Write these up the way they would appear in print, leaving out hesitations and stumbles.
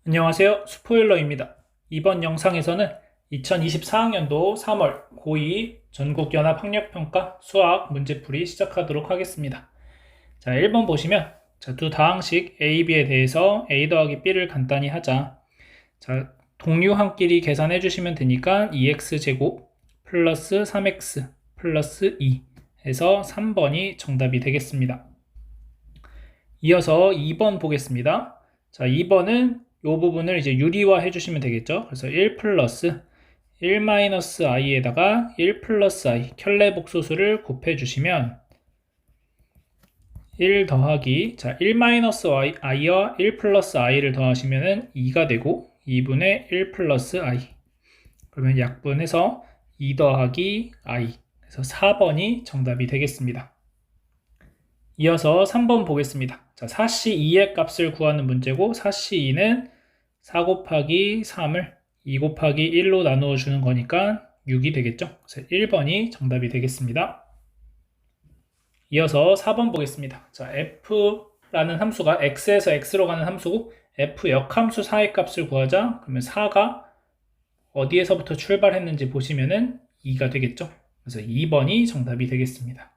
안녕하세요. 스포일러입니다. 이번 영상에서는 2024학년도 3월 고2 전국연합학력평가 수학 문제풀이 시작하도록 하겠습니다. 자, 1번 보시면 두 다항식 A, B에 대해서 A 더하기 B를 간단히 하자. 자, 동류항끼리 계산해 주시면 되니까 2x제곱 플러스 3x 플러스 2 해서 3번이 정답이 되겠습니다. 이어서 2번 보겠습니다. 자, 2번은 이 부분을 이제 유리화 해주시면 되겠죠. 그래서 1 플러스 1 마이너스 i에다가 1 플러스 i 켤레복소수를 곱해주시면 1 더하기 1 마이너스 i와 1 플러스 i를 더하시면 2가 되고 2분의 1 플러스 i 그러면 약분해서 2 더하기 i 그래서 4번이 정답이 되겠습니다. 이어서 3번 보겠습니다. 자, 4c 2의 값을 구하는 문제고 4c 2는 4 곱하기 3을 2 곱하기 1로 나누어 주는 거니까 6이 되겠죠. 그래서 1번이 정답이 되겠습니다. 이어서 4번 보겠습니다. 자, f라는 함수가 x에서 x로 가는 함수고 f 역함수 4의 값을 구하자. 그러면 4가 어디에서부터 출발했는지 보시면은 2가 되겠죠. 그래서 2번이 정답이 되겠습니다.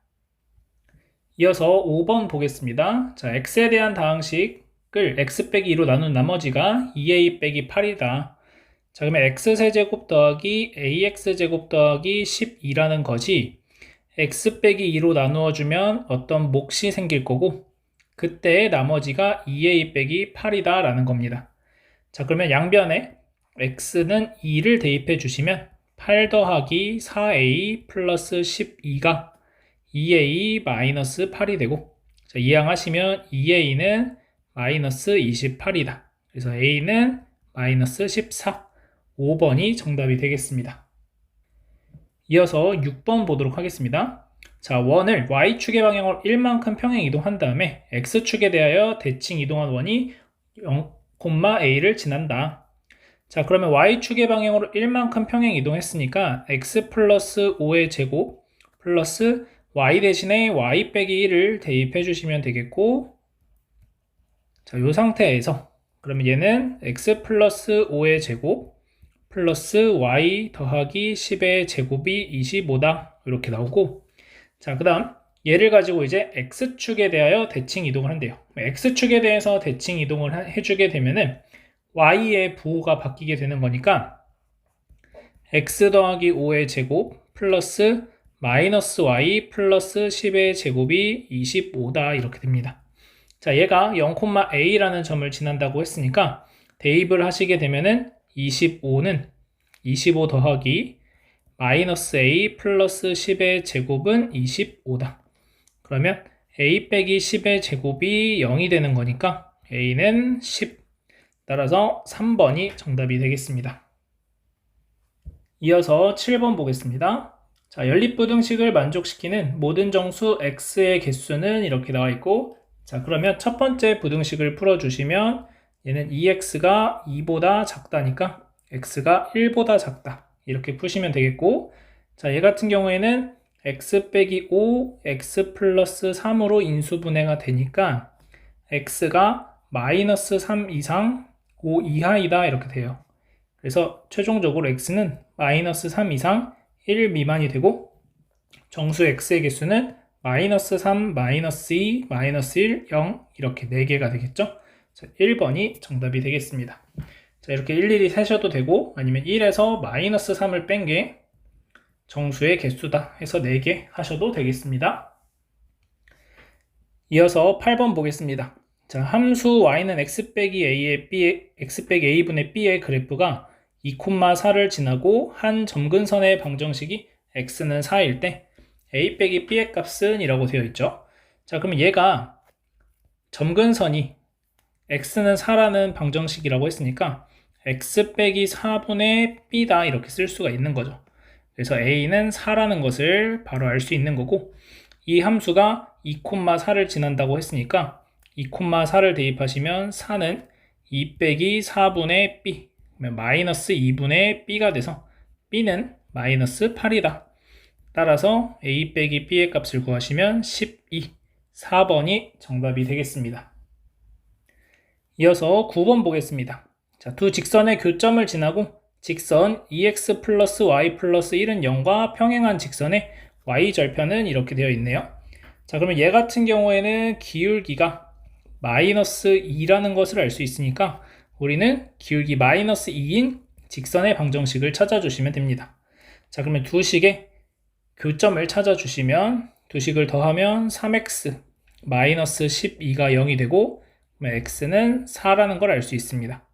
이어서 5번 보겠습니다. 자, x에 대한 다항식을 x 빼기 2로 나눈 나머지가 2a 빼기 8이다. 자, 그러면 x세제곱 더하기 ax제곱 더하기 12라는 것이 x 빼기 2로 나누어 주면 어떤 몫이 생길 거고 그때 나머지가 2a 빼기 8이다 라는 겁니다. 자, 그러면 양변에 x는 2를 대입해 주시면 8 더하기 4a 플러스 12가 2a 마이너스 8이 되고 자, 이항하시면 2a는 마이너스 28이다. 그래서 a는 마이너스 14, 5번이 정답이 되겠습니다. 이어서 6번 보도록 하겠습니다. 자, 원을 y축의 방향으로 1만큼 평행 이동한 다음에 x축에 대하여 대칭 이동한 원이 0, a를 지난다. 자, 그러면 y축의 방향으로 1만큼 평행 이동했으니까 x 플러스 5의 제곱 플러스 y 대신에 y 빼기 1을 대입해 주시면 되겠고 자, 이 상태에서 그러면 얘는 x 플러스 5의 제곱 플러스 y 더하기 10의 제곱이 25다 이렇게 나오고 자, 그 다음 얘를 가지고 이제 x축에 대하여 대칭 이동을 한대요. x축에 대해서 대칭 이동을 해주게 되면은 y의 부호가 바뀌게 되는 거니까 x 더하기 5의 제곱 플러스 마이너스 y 플러스 10의 제곱이 25다 이렇게 됩니다. 자, 얘가 0,a라는 점을 지난다고 했으니까 대입을 하시게 되면은 25는 25 더하기 마이너스 a 플러스 10의 제곱은 25다. 그러면 a 빼기 10의 제곱이 0이 되는 거니까 a는 10. 따라서 3번이 정답이 되겠습니다. 이어서 7번 보겠습니다. 자, 연립부등식을 만족시키는 모든 정수 x의 개수는 이렇게 나와 있고 자, 그러면 첫 번째 부등식을 풀어주시면 얘는 2x가 2보다 작다니까 x가 1보다 작다 이렇게 푸시면 되겠고 자, 얘 같은 경우에는 x 빼기 5, x 플러스 3으로 인수분해가 되니까 x가 마이너스 3 이상 5 이하이다 이렇게 돼요. 그래서 최종적으로 x는 마이너스 3 이상 1 미만이 되고 정수 x의 개수는 마이너스 3, 마이너스 2, 마이너스 1, 0 이렇게 4개가 되겠죠. 자, 1번이 정답이 되겠습니다. 자, 이렇게 일일이 세셔도 되고 아니면 1에서 마이너스 3을 뺀 게 정수의 개수다 해서 4개 하셔도 되겠습니다. 이어서 8번 보겠습니다. 자, 함수 y는 x 빼기 a분의 b의 그래프가 2,4를 지나고 한 점근선의 방정식이 x는 4일 때 a 빼기 b의 값은 이라고 되어 있죠. 자, 그러면 얘가 점근선이 x는 4라는 방정식이라고 했으니까 x 빼기 4분의 b다 이렇게 쓸 수가 있는 거죠. 그래서 a는 4라는 것을 바로 알 수 있는 거고 이 함수가 2,4를 지난다고 했으니까 2,4를 대입하시면 4는 2 빼기 4분의 b 마이너스 2분의 b가 돼서 b는 마이너스 8이다. 따라서 a 빼기 b의 값을 구하시면 12, 4번이 정답이 되겠습니다. 이어서 9번 보겠습니다. 자, 두 직선의 교점을 지나고 직선 2x 플러스 y 플러스 1은 0과 평행한 직선의 y절편은 이렇게 되어 있네요. 자, 그러면 얘 같은 경우에는 기울기가 마이너스 2라는 것을 알 수 있으니까 우리는 기울기 마이너스 2인 직선의 방정식을 찾아주시면 됩니다. 자, 그러면 두 식의 교점을 찾아주시면 두 식을 더하면 3x 마이너스 12가 0이 되고 x는 4라는 걸 알 수 있습니다.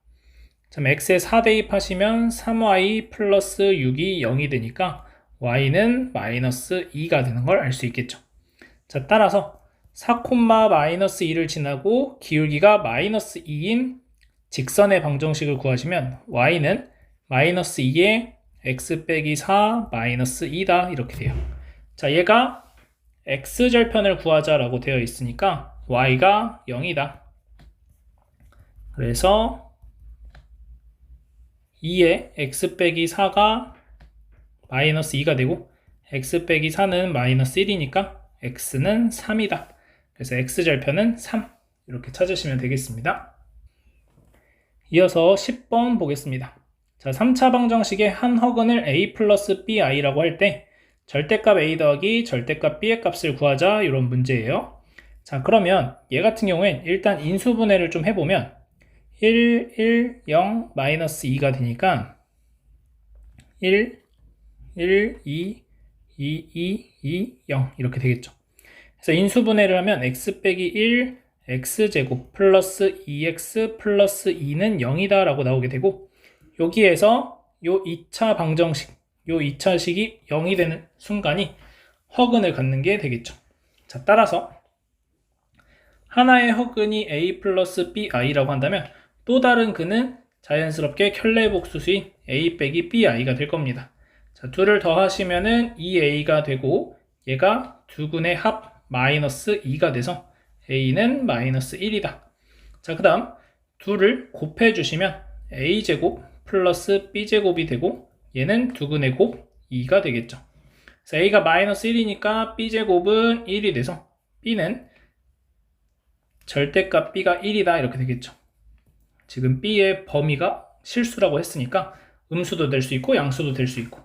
자, x에 4 대입하시면 3y 플러스 6이 0이 되니까 y는 마이너스 2가 되는 걸 알 수 있겠죠. 자, 따라서 4, 마이너스 2를 지나고 기울기가 마이너스 2인 직선의 방정식을 구하시면 y는 마이너스 2에 x 빼기 4 마이너스 2다 이렇게 돼요. 자, 얘가 x절편을 구하자라고 되어 있으니까 y가 0이다. 그래서 2에 x 빼기 4가 마이너스 2가 되고 x 빼기 4는 마이너스 1이니까 x는 3이다. 그래서 x절편은 3 이렇게 찾으시면 되겠습니다. 이어서 10번 보겠습니다. 자, 3차 방정식의 한 허근을 a 플러스 bi라고 할 때 절대값 a 더하기 절대값 b의 값을 구하자 이런 문제예요. 자, 그러면 얘 같은 경우엔 일단 인수분해를 좀 해보면 1, 1, 0, 마이너스 2가 되니까 1, 1, 2, 2, 2, 2, 0 이렇게 되겠죠. 그래서 인수분해를 하면 x 빼기 1, x제곱 플러스 2x 플러스 2는 0이다 라고 나오게 되고 여기에서 요 2차 방정식, 요 2차 식이 0이 되는 순간이 허근을 갖는 게 되겠죠. 자, 따라서 하나의 허근이 a 플러스 bi라고 한다면 또 다른 근은 자연스럽게 켤레복수수인 a 빼기 bi가 될 겁니다. 자, 둘을 더하시면은 2a가 되고 얘가 두 근의 합 마이너스 2가 돼서 a는 마이너스 1이다. 자, 그 다음 둘을 곱해주시면 a제곱 플러스 b제곱이 되고 얘는 두 근의 곱 2가 되겠죠. 그래서 a가 마이너스 1이니까 b제곱은 1이 돼서 b는 절대값 b가 1이다 이렇게 되겠죠. 지금 b의 범위가 실수라고 했으니까 음수도 될 수 있고 양수도 될 수 있고,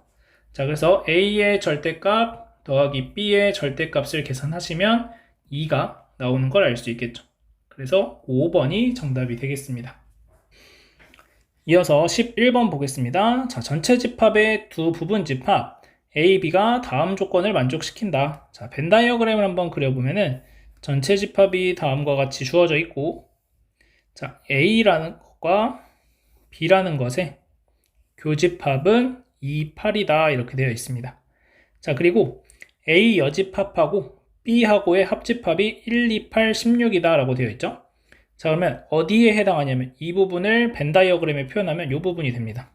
자, 그래서 a의 절대값 더하기 b의 절대값을 계산하시면 2가 나오는 걸 알 수 있겠죠. 그래서 5번이 정답이 되겠습니다. 이어서 11번 보겠습니다. 자, 전체 집합의 두 부분 집합 A, B가 다음 조건을 만족시킨다. 자, 벤 다이어그램을 한번 그려보면은 전체 집합이 다음과 같이 주어져 있고, 자, A라는 것과 B라는 것의 교집합은 2, 8이다 이렇게 되어 있습니다. 자, 그리고 A 여집합하고 B하고의 합집합이 1, 2, 8, 16이다 라고 되어 있죠. 자, 그러면 어디에 해당하냐면 이 부분을 벤 다이어그램에 표현하면 이 부분이 됩니다.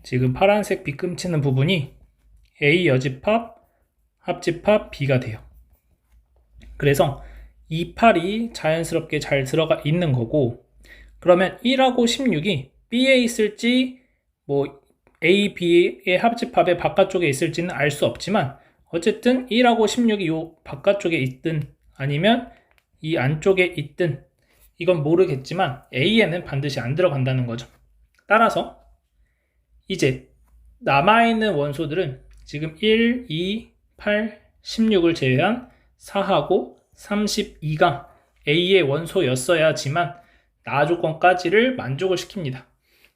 지금 파란색 빗금치는 부분이 A 여집합, 합집합 B가 돼요. 그래서 2, 8이 자연스럽게 잘 들어가 있는 거고, 그러면 1하고 16이 B에 있을지 뭐 A, B의 합집합의 바깥쪽에 있을지는 알 수 없지만 어쨌든 1하고 16이 요 바깥쪽에 있든 아니면 이 안쪽에 있든 이건 모르겠지만 A에는 반드시 안 들어간다는 거죠. 따라서 이제 남아있는 원소들은 지금 1, 2, 8, 16을 제외한 4하고 32가 A의 원소였어야지만 나 조건까지를 만족을 시킵니다.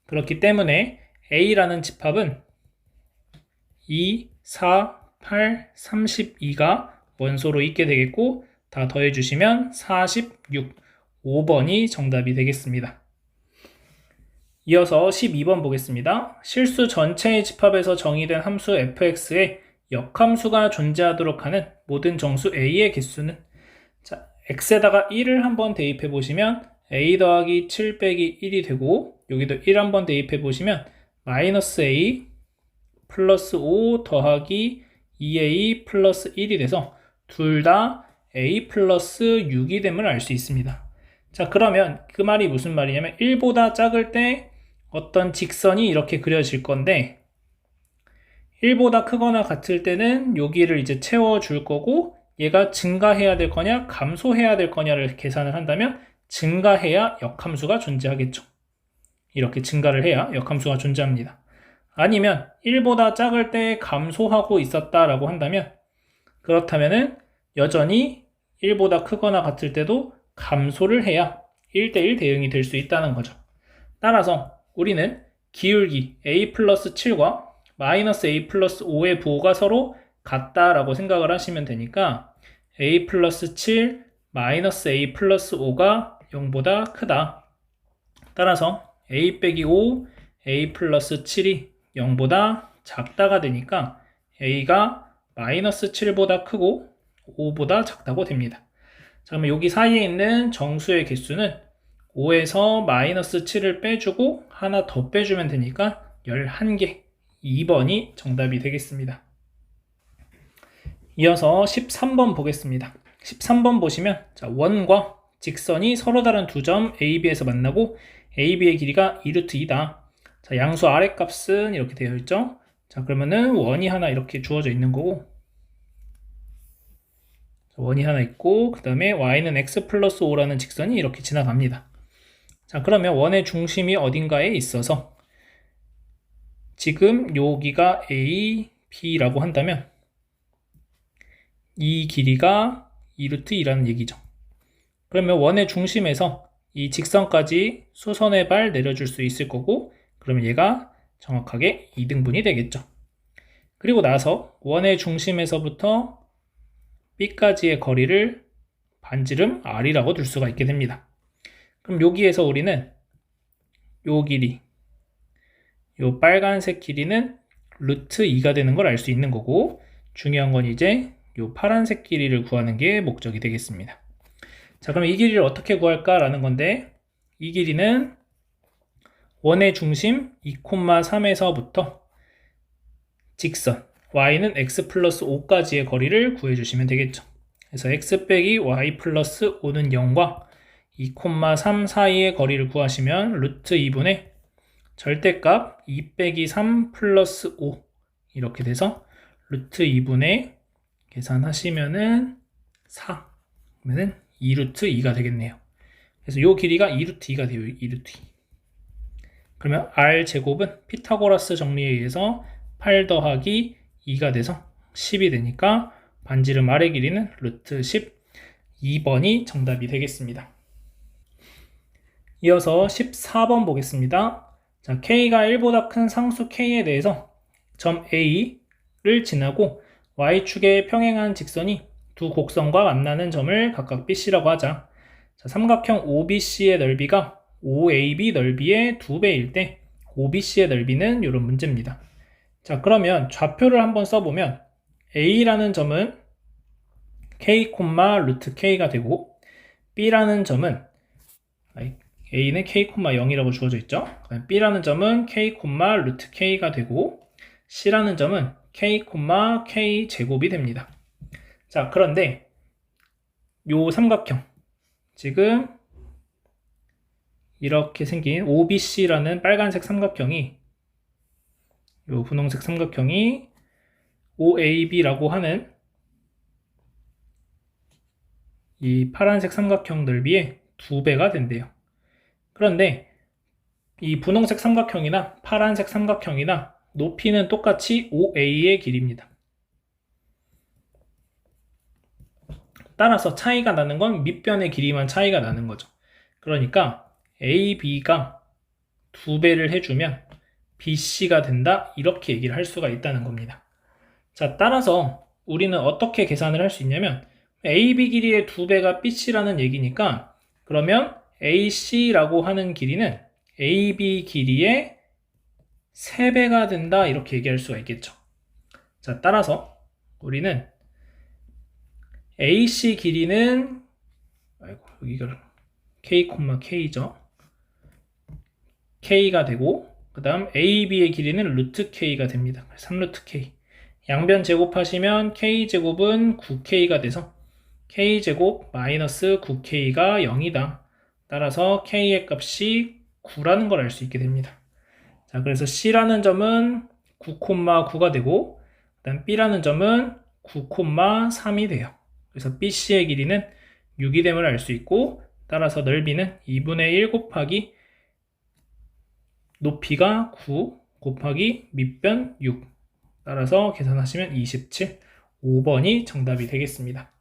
그렇기 때문에 A라는 집합은 2, 4, 8, 32가 원소로 있게 되겠고 다 더해주시면 46, 5번이 정답이 되겠습니다. 이어서 12번 보겠습니다. 실수 전체의 집합에서 정의된 함수 fx에 역함수가 존재하도록 하는 모든 정수 a의 개수는, 자, x에다가 1을 한번 대입해 보시면 a 더하기 7 빼기 1이 되고 여기도 1 한번 대입해 보시면 마이너스 a 플러스 5 더하기 2a 플러스 1이 돼서 둘 다 a 플러스 6이 됨을 알 수 있습니다. 자, 그러면 그 말이 무슨 말이냐면 1보다 작을 때 어떤 직선이 이렇게 그려질 건데 1보다 크거나 같을 때는 여기를 이제 채워줄 거고 얘가 증가해야 될 거냐 감소해야 될 거냐를 계산을 한다면 증가해야 역함수가 존재하겠죠. 이렇게 증가를 해야 역함수가 존재합니다. 아니면 1보다 작을 때 감소하고 있었다라고 한다면 그렇다면은 여전히 1보다 크거나 같을 때도 감소를 해야 1대1 대응이 될 수 있다는 거죠. 따라서 우리는 기울기 a 플러스 7과 마이너스 a 플러스 5의 부호가 서로 같다라고 생각을 하시면 되니까 a 플러스 7 마이너스 a 플러스 5가 0보다 크다. 따라서 a 빼기 5 a 플러스 7이 0보다 작다가 되니까 a가 마이너스 7보다 크고 5보다 작다고 됩니다. 자, 그러면 여기 사이에 있는 정수의 개수는 5에서 마이너스 7을 빼주고 하나 더 빼주면 되니까 11개, 2번이 정답이 되겠습니다. 이어서 13번 보겠습니다. 13번 보시면 자, 원과 직선이 서로 다른 두 점 AB에서 만나고 AB의 길이가 2루트 2다. 자, 양수 아랫값은 이렇게 되어 있죠. 자, 그러면은 원이 하나 이렇게 주어져 있는 거고 원이 하나 있고 그 다음에 y는 x 플러스 5라는 직선이 이렇게 지나갑니다. 자, 그러면 원의 중심이 어딘가에 있어서 지금 여기가 A, B라고 한다면 이 길이가 2루트 2라는 얘기죠. 그러면 원의 중심에서 이 직선까지 수선의 발 내려줄 수 있을 거고 그러면 얘가 정확하게 2등분이 되겠죠. 그리고 나서 원의 중심에서부터 B까지의 거리를 반지름 R이라고 둘 수가 있게 됩니다. 그럼 여기에서 우리는 요 길이, 요 빨간색 길이는 루트 2가 되는 걸 알 수 있는 거고 중요한 건 이제 요 파란색 길이를 구하는 게 목적이 되겠습니다. 자, 그럼 이 길이를 어떻게 구할까라는 건데 이 길이는 원의 중심 2,3에서부터 직선 y는 x 플러스 5까지의 거리를 구해주시면 되겠죠. 그래서 x 빼기 y 플러스 5는 0과 2,3 사이의 거리를 구하시면 루트 2분의 절대값 2 빼기 3 플러스 5 이렇게 돼서 루트 2분의 계산하시면은 4 그러면은 2루트 2가 되겠네요. 그래서 이 길이가 2루트 2가 돼요. 2루트 2. 그러면 r제곱은 피타고라스 정리에 의해서 8 더하기 2가 돼서 10이 되니까 반지름 R의 길이는 루트 10, 2번이 정답이 되겠습니다. 이어서 14번 보겠습니다. 자, K가 1보다 큰 상수 K에 대해서 점 A를 지나고 Y축에 평행한 직선이 두 곡선과 만나는 점을 각각 BC라고 하자. 자, 삼각형 OBC의 넓이가 OAB 넓이의 2배일 때 OBC의 넓이는 이런 문제입니다. 자, 그러면 좌표를 한번 써보면 A라는 점은 K, 루트 K가 되고 B라는 점은 A는 K, 0이라고 주어져 있죠. B라는 점은 K, 루트 K가 되고 C라는 점은 K, K 제곱이 됩니다. 자, 그런데 요 삼각형 지금 이렇게 생긴 OBC라는 빨간색 삼각형이 요 분홍색 삼각형이 OAB라고 하는 이 파란색 삼각형 넓이의 2배가 된대요. 그런데 이 분홍색 삼각형이나 파란색 삼각형이나 높이는 똑같이 OA의 길이입니다. 따라서 차이가 나는 건 밑변의 길이만 차이가 나는 거죠. 그러니까 AB가 2배를 해주면 BC가 된다 이렇게 얘기를 할 수가 있다는 겁니다. 자, 따라서 우리는 어떻게 계산을 할 수 있냐면 AB 길이의 2배가 BC라는 얘기니까 그러면 AC라고 하는 길이는 AB 길이의 3배가 된다 이렇게 얘기할 수가 있겠죠. 자, 따라서 우리는 AC 길이는 여기가 K, K죠. K가 되고 그 다음 AB의 길이는 루트 K가 됩니다. 3루트 K. 양변 제곱하시면 K제곱은 9K가 돼서 K제곱 마이너스 9K가 0이다. 따라서 K의 값이 9라는 걸 알 수 있게 됩니다. 자, 그래서 C라는 점은 9,9가 되고 그다음 B라는 점은 9,3이 돼요. 그래서 BC의 길이는 6이 됨을 알 수 있고 따라서 넓이는 2분의 1 곱하기 높이가 9 곱하기 밑변 6. 따라서 계산하시면 27, 5번이 정답이 되겠습니다.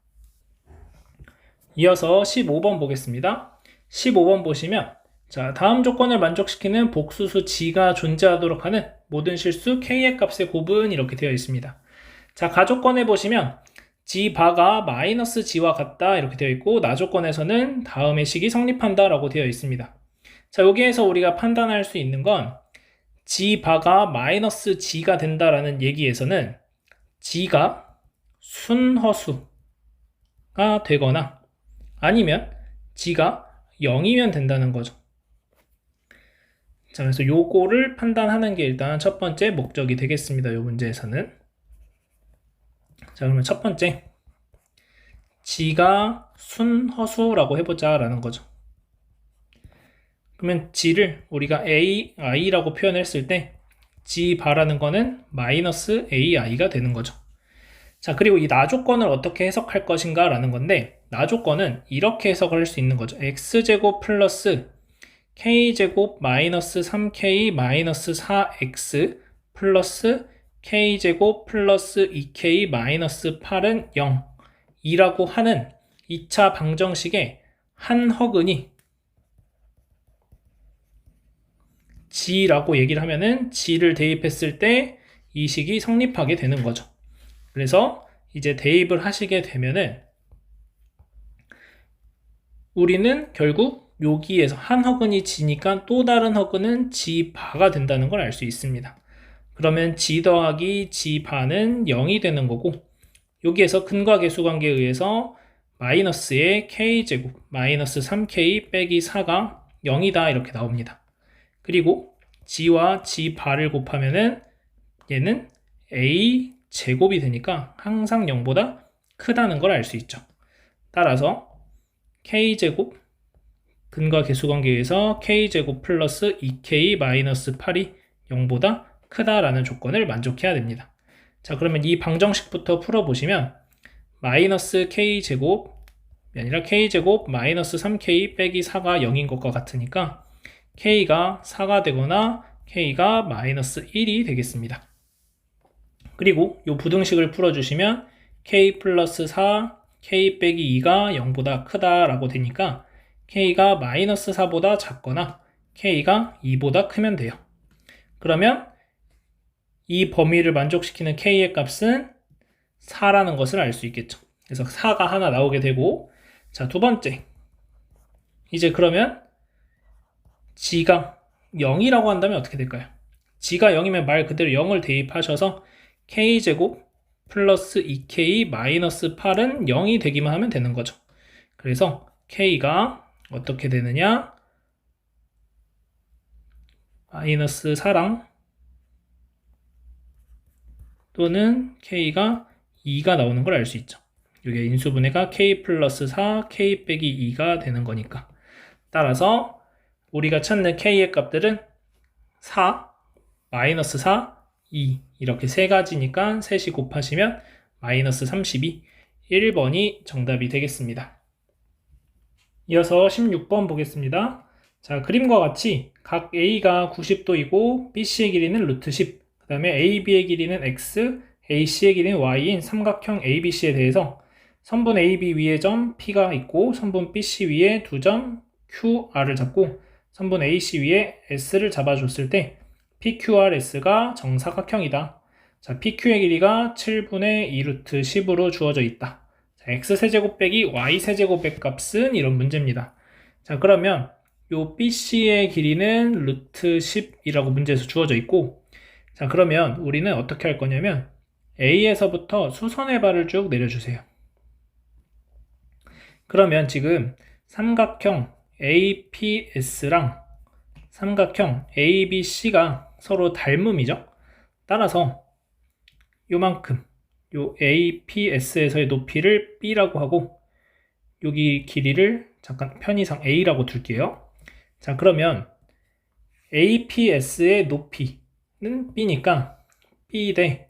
이어서 15번 보겠습니다. 15번 보시면 자, 다음 조건을 만족시키는 복수수 g가 존재하도록 하는 모든 실수 k의 값의 곱은 이렇게 되어 있습니다. 자, 가조건에 보시면 g 바가 마이너스 g와 같다 이렇게 되어 있고 나조건에서는 다음의 식이 성립한다 라고 되어 있습니다. 자, 여기에서 우리가 판단할 수 있는 건 g 바가 마이너스 g가 된다라는 얘기에서는 g가 순허수가 되거나 아니면 g가 0이면 된다는 거죠. 자, 그래서 요거를 판단하는 게 일단 첫 번째 목적이 되겠습니다. 요 문제에서는. 자, 그러면 첫 번째 g가 순허수라고 해보자 라는 거죠. 그러면 g를 우리가 ai라고 표현했을 때 g 바라는 거는 마이너스 ai가 되는 거죠. 자, 그리고 이 나조건을 어떻게 해석할 것인가 라는 건데 나조건은 이렇게 해석을 할 수 있는 거죠. x제곱 플러스 k제곱 마이너스 3k 마이너스 4x 플러스 k제곱 플러스 2k 마이너스 8은 0 이라고 하는 2차 방정식의 한 허근이 g라고 얘기를 하면은 g를 대입했을 때 이 식이 성립하게 되는 거죠. 그래서 이제 대입을 하시게 되면은 우리는 결국 여기에서 한 허근이 g니까 또 다른 허근은 g 바가 된다는 걸 알 수 있습니다. 그러면 g 더하기 g 바는 0이 되는 거고 여기에서 근과 계수 관계에 의해서 마이너스의 k제곱 마이너스 3k 빼기 4가 0이다 이렇게 나옵니다. 그리고 g와 g 바를 곱하면은 얘는 a 제곱이 되니까 항상 0보다 크다는 걸 알 수 있죠. 따라서 k제곱 근과 계수 관계에서 k제곱 플러스 2k 마이너스 8이 0보다 크다라는 조건을 만족해야 됩니다. 자, 그러면 이 방정식부터 풀어보시면 마이너스 k제곱이 아니라 k제곱 마이너스 3k 빼기 4가 0인 것과 같으니까 k가 4가 되거나 k가 마이너스 1이 되겠습니다. 그리고 이 부등식을 풀어주시면 k 플러스 4, k 빼기 2가 0보다 크다라고 되니까 k가 마이너스 4보다 작거나 k가 2보다 크면 돼요. 그러면 이 범위를 만족시키는 k의 값은 4라는 것을 알 수 있겠죠. 그래서 4가 하나 나오게 되고 자, 두 번째 이제 그러면 g가 0이라고 한다면 어떻게 될까요? g가 0이면 말 그대로 0을 대입하셔서 k제곱 플러스 2k 마이너스 8은 0이 되기만 하면 되는 거죠. 그래서 k가 어떻게 되느냐? 마이너스 4랑 또는 k가 2가 나오는 걸 알 수 있죠. 여기 인수분해가 k 플러스 4, k 빼기 2가 되는 거니까. 따라서 우리가 찾는 k의 값들은 4, 마이너스 4, 2 이렇게 세 가지니까 셋이 곱하시면 마이너스 32, 1번이 정답이 되겠습니다. 이어서 16번 보겠습니다. 자, 그림과 같이 각 A가 90도이고 BC의 길이는 루트 10, 그 다음에 AB의 길이는 X, AC의 길이는 Y인 삼각형 ABC에 대해서 선분 AB 위에 점 P가 있고 선분 BC 위에 두 점 QR을 잡고 선분 AC 위에 S를 잡아줬을 때 PQRS가 정사각형이다. 자, PQ의 길이가 7분의 2루트 10으로 주어져 있다. 자, X세제곱 빼기 Y세제곱의 값은 이런 문제입니다. 자, 그러면 요 BC의 길이는 루트 10이라고 문제에서 주어져 있고 자, 그러면 우리는 어떻게 할 거냐면 A에서부터 수선의 발을 쭉 내려주세요. 그러면 지금 삼각형 APS랑 삼각형 ABC가 서로 닮음이죠. 따라서 요만큼 요 APS에서의 높이를 B라고 하고 여기 길이를 잠깐 편의상 A라고 둘게요. 자, 그러면 APS의 높이는 B니까 B 대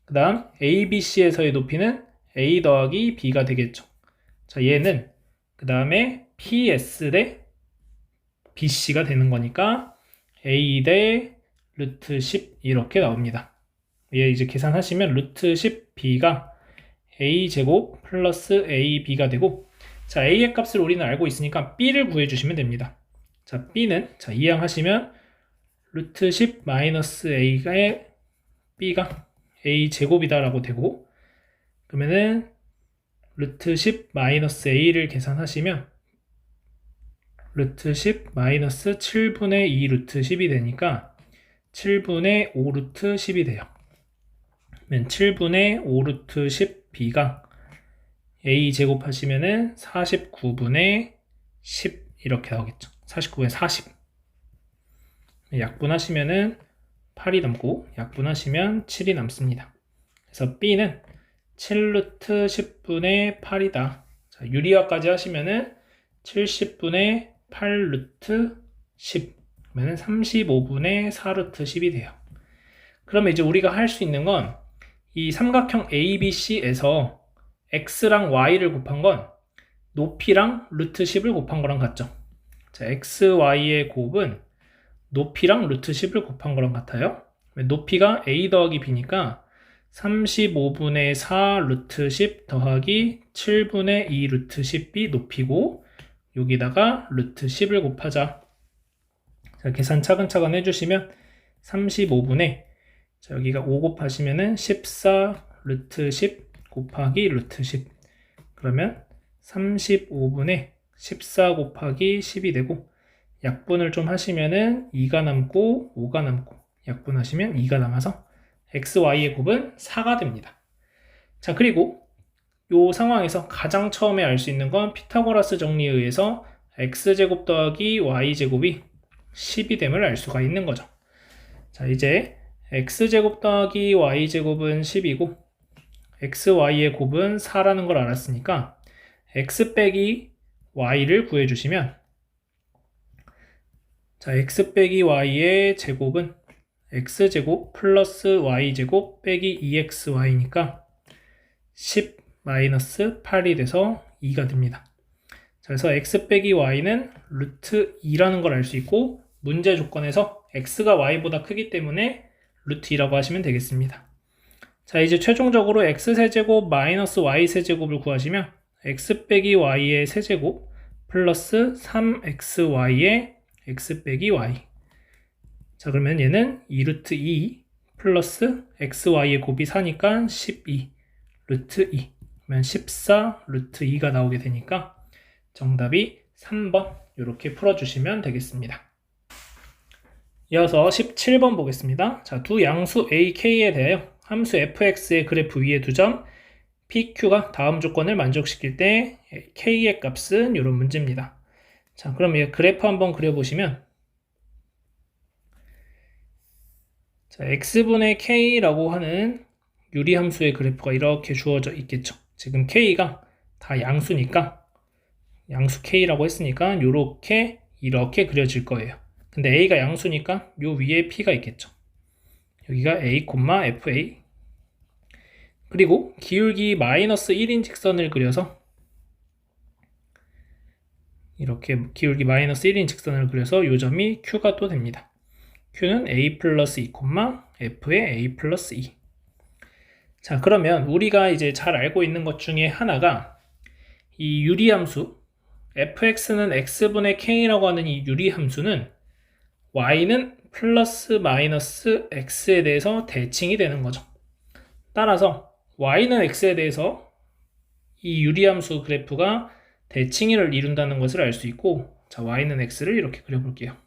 그 다음 ABC에서의 높이는 A 더하기 B가 되겠죠. 자, 얘는 그 다음에 PS 대 BC가 되는 거니까 a 대 루트 10 이렇게 나옵니다. 얘 이제 계산하시면 루트 10b가 a제곱 플러스 ab가 되고, 자, a의 값을 우리는 알고 있으니까 b를 구해주시면 됩니다. 자, b는 자 이항하시면 루트 10 마이너스 a가 b가 a제곱이다 라고 되고, 그러면은 루트 10 마이너스 a를 계산하시면 루트 10 마이너스 7분의 2 루트 10이 되니까 7분의 5 루트 10이 돼요. 그러면 7분의 5 루트 10b가 a 제곱하시면은 49분의 10 이렇게 나오겠죠. 49분의 40. 약분하시면은 8이 남고 약분하시면 7이 남습니다. 그래서 b는 7루트 10분의 8이다. 자, 유리화까지 하시면은 70분의 8루트 10. 그러면 35분의 4루트 10이 돼요. 그러면 이제 우리가 할 수 있는 건 이 삼각형 ABC에서 x랑 y를 곱한 건 높이랑 루트 10을 곱한 거랑 같죠. 자, xy의 곱은 높이랑 루트 10을 곱한 거랑 같아요. 높이가 a 더하기 b니까 35분의 4 루트 10 더하기 7분의 2 루트 10b 높이고, 여기다가 루트 10을 곱하자. 자, 계산 차근차근 해주시면 35분의 자, 여기가 5 곱하시면은 14 루트 10 곱하기 루트 10. 그러면 35분의 14 곱하기 10이 되고, 약분을 좀 하시면은 2가 남고 5가 남고, 약분하시면 2가 남아서 xy의 곱은 4가 됩니다. 자, 그리고 이 상황에서 가장 처음에 알 수 있는 건 피타고라스 정리에 의해서 x제곱 더하기 y제곱이 10이 됨을 알 수가 있는 거죠. 자, 이제 x제곱 더하기 y제곱은 10이고 xy의 곱은 4라는 걸 알았으니까 x 빼기 y를 구해주시면, 자, x 빼기 y의 제곱은 x제곱 플러스 y제곱 빼기 2xy니까 10 마이너스 8이 돼서 2가 됩니다. 자, 그래서 x 빼기 y는 루트 2라는 걸 알 수 있고, 문제 조건에서 x가 y보다 크기 때문에 루트 2라고 하시면 되겠습니다. 자, 이제 최종적으로 x세제곱 마이너스 y세제곱을 구하시면 x 빼기 y의 세제곱 플러스 3xy의 x 빼기 y. 자, 그러면 얘는 2루트 2 플러스 xy의 곱이 4니까 12 루트 2. 그러면 14 루트 2가 나오게 되니까 정답이 3번 이렇게 풀어주시면 되겠습니다. 이어서 17번 보겠습니다. 자, 두 양수 a, k에 대하여 함수 fx의 그래프 위에 두 점 pq가 다음 조건을 만족시킬 때 k의 값은 이런 문제입니다. 자, 그럼 이 그래프 한번 그려보시면, 자, x분의 k라고 하는 유리함수의 그래프가 이렇게 주어져 있겠죠. 지금 k가 다 양수니까, 양수 k라고 했으니까 이렇게 그려질 거예요. 근데 a가 양수니까 요 위에 p가 있겠죠. 여기가 a, fa. 그리고 기울기 마이너스 1인 직선을 그려서, 이렇게 기울기 마이너스 1인 직선을 그려서 요 점이 q가 또 됩니다. q는 a 플러스 2, f의 a 플러스 2. 자, 그러면 우리가 이제 잘 알고 있는 것 중에 하나가 이 유리함수 fx는 x분의 k라고 하는 이 유리함수는 y는 플러스 마이너스 x에 대해서 대칭이 되는 거죠. 따라서 y는 x에 대해서 이 유리함수 그래프가 대칭을 이룬다는 것을 알 수 있고, 자, y는 x를 이렇게 그려볼게요.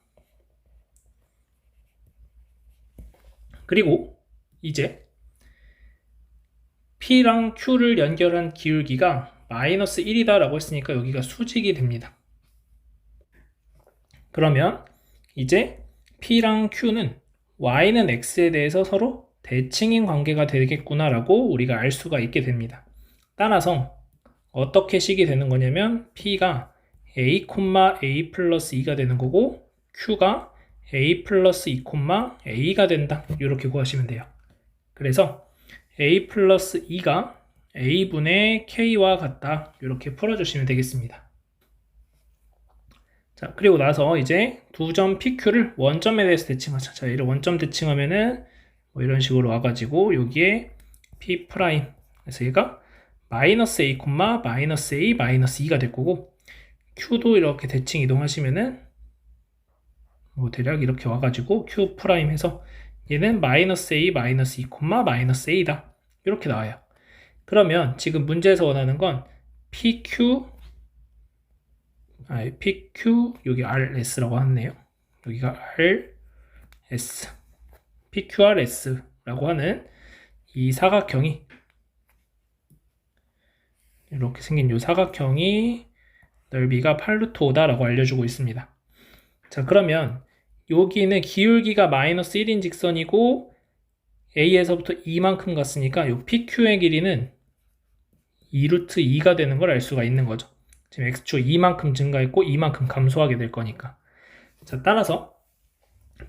그리고 이제 p랑 q를 연결한 기울기가 마이너스 1이다 라고 했으니까 여기가 수직이 됩니다. 그러면 이제 p랑 q는 y는 x에 대해서 서로 대칭인 관계가 되겠구나 라고 우리가 알 수가 있게 됩니다. 따라서 어떻게 식이 되는 거냐면 p가 a, a 플러스 2가 되는 거고 q가 a 플러스 2, a가 된다. 이렇게 구하시면 돼요. 그래서 a 플러스 2가 a분의 k와 같다. 이렇게 풀어주시면 되겠습니다. 자, 그리고 나서 이제 두 점 PQ를 원점에 대해서 대칭하자. 자, 이를 원점 대칭하면은 뭐 이런 식으로 와가지고 여기에 P 프라임. 그래서 얘가 마이너스 A, 마이너스 A, 마이너스 2가 될 거고, Q도 이렇게 대칭 이동하시면은 뭐 대략 이렇게 와가지고 Q 프라임 해서 얘는 마이너스 A, 마이너스 2, 마이너스 A다. 이렇게 나와요. 그러면 지금 문제에서 원하는 건 PQ, 여기 RS라고 하네요. 여기가 RS, PQRS라고 하는 이 사각형이 이렇게 생긴 이 사각형이 넓이가 8루트 5다라고 알려주고 있습니다. 자, 그러면 여기는 기울기가 마이너스 1인 직선이고 A에서부터 2만큼 갔으니까 이 PQ의 길이는 2루트 2가 되는 걸 알 수가 있는 거죠. 지금 X축 2만큼 증가했고 2만큼 감소하게 될 거니까. 자, 따라서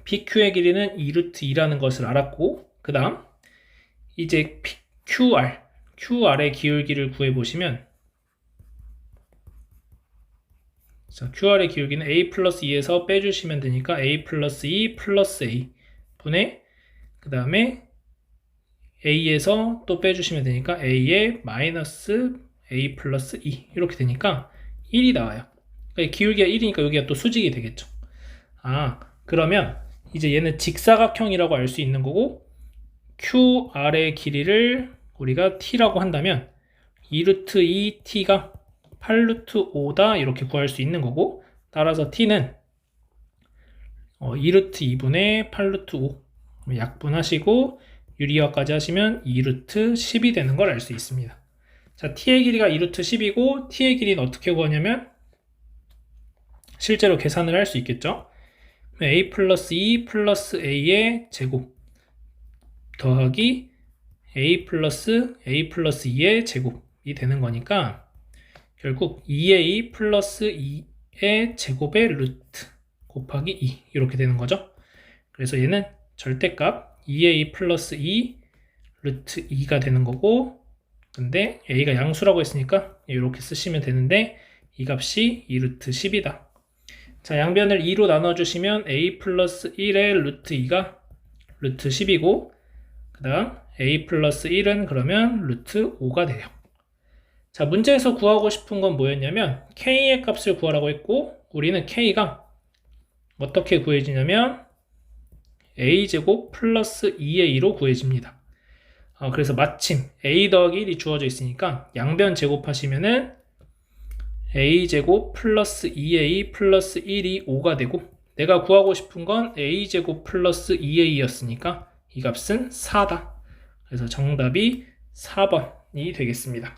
PQ의 길이는 2루트 2라는 것을 알았고, 그 다음 이제 QR의 기울기를 구해보시면, 자, QR의 기울기는 A 플러스 2에서 빼주시면 되니까 A 플러스 2 플러스 A 분의, 그 다음에 A에서 또 빼주시면 되니까 A의 마이너스 A 플러스 2 이렇게 되니까 1이 나와요. 그러니까 기울기가 1이니까 여기가 또 수직이 되겠죠. 그러면 이제 얘는 직사각형이라고 알 수 있는 거고, QR의 길이를 우리가 T라고 한다면 2루트 2T가 8루트 5다 이렇게 구할 수 있는 거고, 따라서 T는 2루트 2분의 8루트 5 약분하시고 유리화까지 하시면 2루트 10이 되는 걸 알 수 있습니다. 자, T의 길이가 2루트 10이고 T의 길이는 어떻게 구하냐면 실제로 계산을 할 수 있겠죠. A 플러스 2 플러스 A의 제곱 더하기 A 플러스 2의 제곱이 되는 거니까 결국 2A 플러스 2의 제곱의 루트 곱하기 2 이렇게 되는 거죠. 그래서 얘는 절대값 2A 플러스 2 루트 2가 되는 거고, 근데 A가 양수라고 했으니까 이렇게 쓰시면 되는데 이 값이 2루트 10이다. 자, 양변을 2로 나눠주시면 A 플러스 1의 루트 2가 루트 10이고, 그 다음 A 플러스 1은 그러면 루트 5가 돼요. 자, 문제에서 구하고 싶은 건 뭐였냐면 K의 값을 구하라고 했고, 우리는 K가 어떻게 구해지냐면 A제곱 플러스 2의 2로 구해집니다. 그래서 마침 A 더하기 1이 주어져 있으니까 양변 제곱하시면은 A제곱 플러스 2의 2 플러스 1이 5가 되고, 내가 구하고 싶은 건 A제곱 플러스 2의 2였으니까 이 값은 4다. 그래서 정답이 4번이 되겠습니다.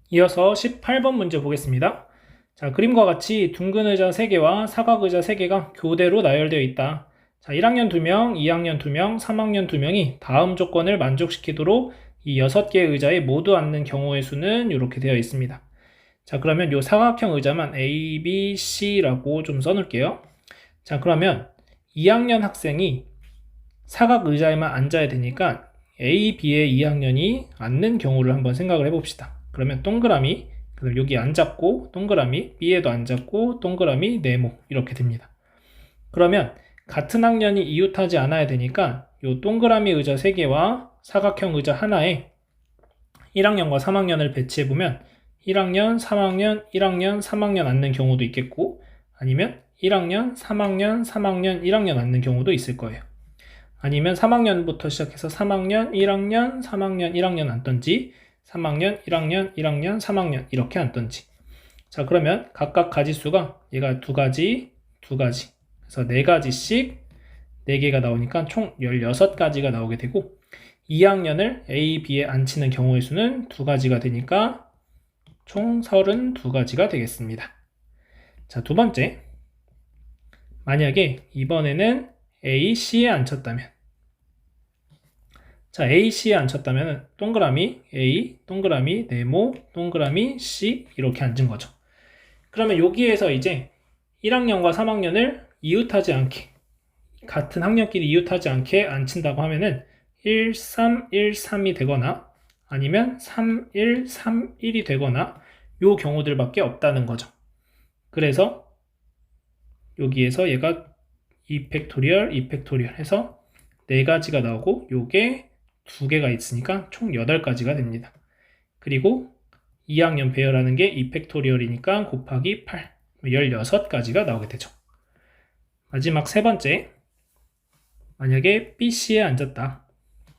이어서 18번 문제 보겠습니다. 자, 그림과 같이 둥근 의자 3개와 사각 의자 3개가 교대로 나열되어 있다. 자, 1학년 2명, 2학년 2명, 3학년 2명이 다음 조건을 만족시키도록 이 6개의 의자에 모두 앉는 경우의 수는 이렇게 되어 있습니다. 자, 그러면 이 사각형 의자만 A, B, C라고 좀 써놓을게요. 자, 그러면 2학년 학생이 사각 의자에만 앉아야 되니까 A, B의 2학년이 앉는 경우를 한번 생각을 해봅시다. 그러면 동그라미, 그럼 여기 앉았고 동그라미, B에도 앉았고 동그라미, 네모 이렇게 됩니다. 그러면 같은 학년이 이웃하지 않아야 되니까 이 동그라미 의자 3개와 사각형 의자 하나에 1학년과 3학년을 배치해보면 1학년, 3학년, 1학년, 3학년 앉는 경우도 있겠고, 아니면 1학년, 3학년, 3학년, 1학년 앉는 경우도 있을 거예요. 아니면 3학년부터 시작해서 3학년, 1학년, 3학년, 1학년 앉던지 3학년, 1학년, 1학년, 3학년 이렇게 앉던지. 자, 그러면 각각 가지수가 얘가 2가지, 2가지 그래서 4가지씩 4개가 나오니까 총 16가지가 나오게 되고, 2학년을 A, B에 앉히는 경우의 수는 2가지가 되니까 총 32가지가 되겠습니다. 자, 두 번째, 만약에 이번에는 A, C에 앉혔다면, 자, A, C에 앉혔다면 동그라미 A, 동그라미 네모, 동그라미 C 이렇게 앉은 거죠. 그러면 여기에서 이제 1학년과 3학년을 이웃하지 않게, 같은 학년끼리 이웃하지 않게 앉힌다고 하면은 1, 3, 1, 3이 되거나 아니면 3, 1, 3, 1이 되거나 요 경우들밖에 없다는 거죠. 그래서 여기에서 얘가 2팩토리얼, 2팩토리얼 해서 4가지가 나오고 요게 2개가 있으니까 총 8가지가 됩니다. 그리고 2학년 배열하는 게 2팩토리얼이니까 곱하기 8, 16가지가 나오게 되죠. 마지막 세 번째, 만약에 BC에 앉았다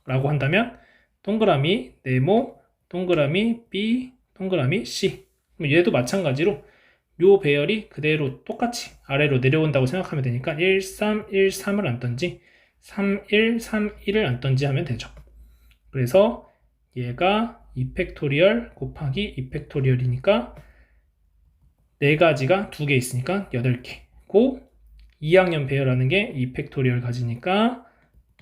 라고 한다면 동그라미 네모, 동그라미 B, 동그라미 C. 얘도 마찬가지로 요 배열이 그대로 똑같이 아래로 내려온다고 생각하면 되니까 1, 3, 1, 3을 앉던지 3, 1, 3, 1을 앉던지 하면 되죠. 그래서 얘가 2팩토리얼 곱하기 2팩토리얼이니까 4가지가 2개 있으니까 8개고 2학년 배열하는 게 2팩토리얼 가지니까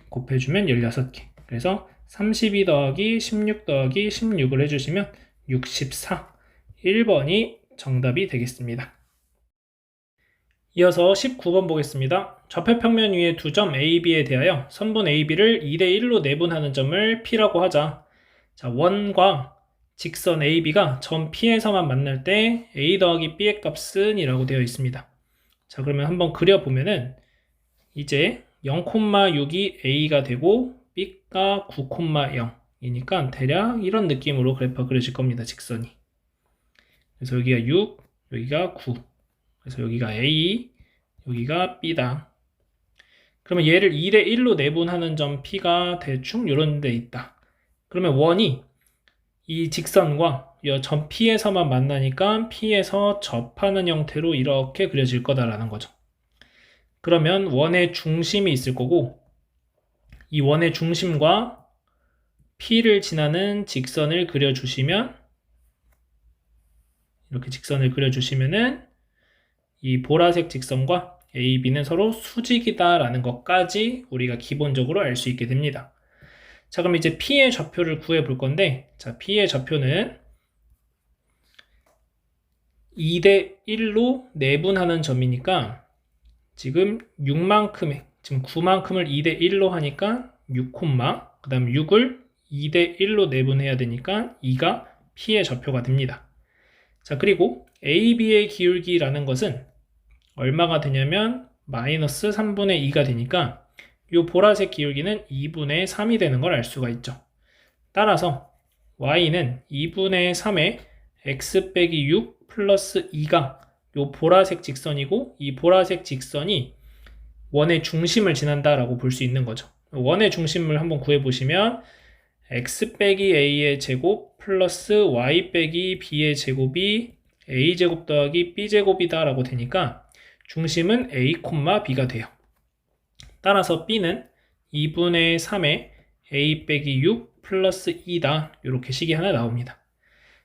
곱해주면 16개. 그래서 32 더하기 16 더하기 16을 해주시면 64. 1번이 정답이 되겠습니다. 이어서 19번 보겠습니다. 좌표평면 위의 두 점 A, B에 대하여 선분 A, B를 2대1로 내분하는 점을 P라고 하자. 자, 원과 직선 A, B가 점 P에서만 만날 때 A 더하기 B의 값은 이라고 되어 있습니다. 자, 그러면 한번 그려보면은 이제 0,6이 A가 되고 B가 9,0이니까 대략 이런 느낌으로 그래프가 그려질 겁니다. 직선이. 그래서 여기가 6, 여기가 9. 그래서 여기가 A, 여기가 B다. 그러면 얘를 2대1로 내분하는 점 P가 대충 이런 데 있다. 그러면 원이 이 직선과 이 점 P에서만 만나니까 P에서 접하는 형태로 이렇게 그려질 거다라는 거죠. 그러면 원의 중심이 있을 거고 이 원의 중심과 P를 지나는 직선을 그려주시면 이렇게 직선을 그려주시면은 이 보라색 직선과 A, B는 서로 수직이다라는 것까지 우리가 기본적으로 알 수 있게 됩니다. 자, 그럼 이제 P의 좌표를 구해 볼 건데, 자, P의 좌표는 2대1로 내분하는 점이니까 지금 6만큼에, 지금 9만큼을 2대1로 하니까 6, 그 다음 6을 2대1로 내분해야 되니까 2가 P의 좌표가 됩니다. 자, 그리고 AB의 기울기라는 것은 얼마가 되냐면 마이너스 3분의 2가 되니까 이 보라색 기울기는 2분의 3이 되는 걸 알 수가 있죠. 따라서 y는 2분의 3의 x 빼기 6 플러스 2가 이 보라색 직선이고 이 보라색 직선이 원의 중심을 지난다라고 볼 수 있는 거죠. 원의 중심을 한번 구해보시면 x 빼기 a의 제곱 플러스 y 빼기 b의 제곱이 a제곱 더하기 b제곱이다 라고 되니까 중심은 a, b가 돼요. 따라서 b는 2분의 3의 a 빼기 6 플러스 2다 이렇게 식이 하나 나옵니다.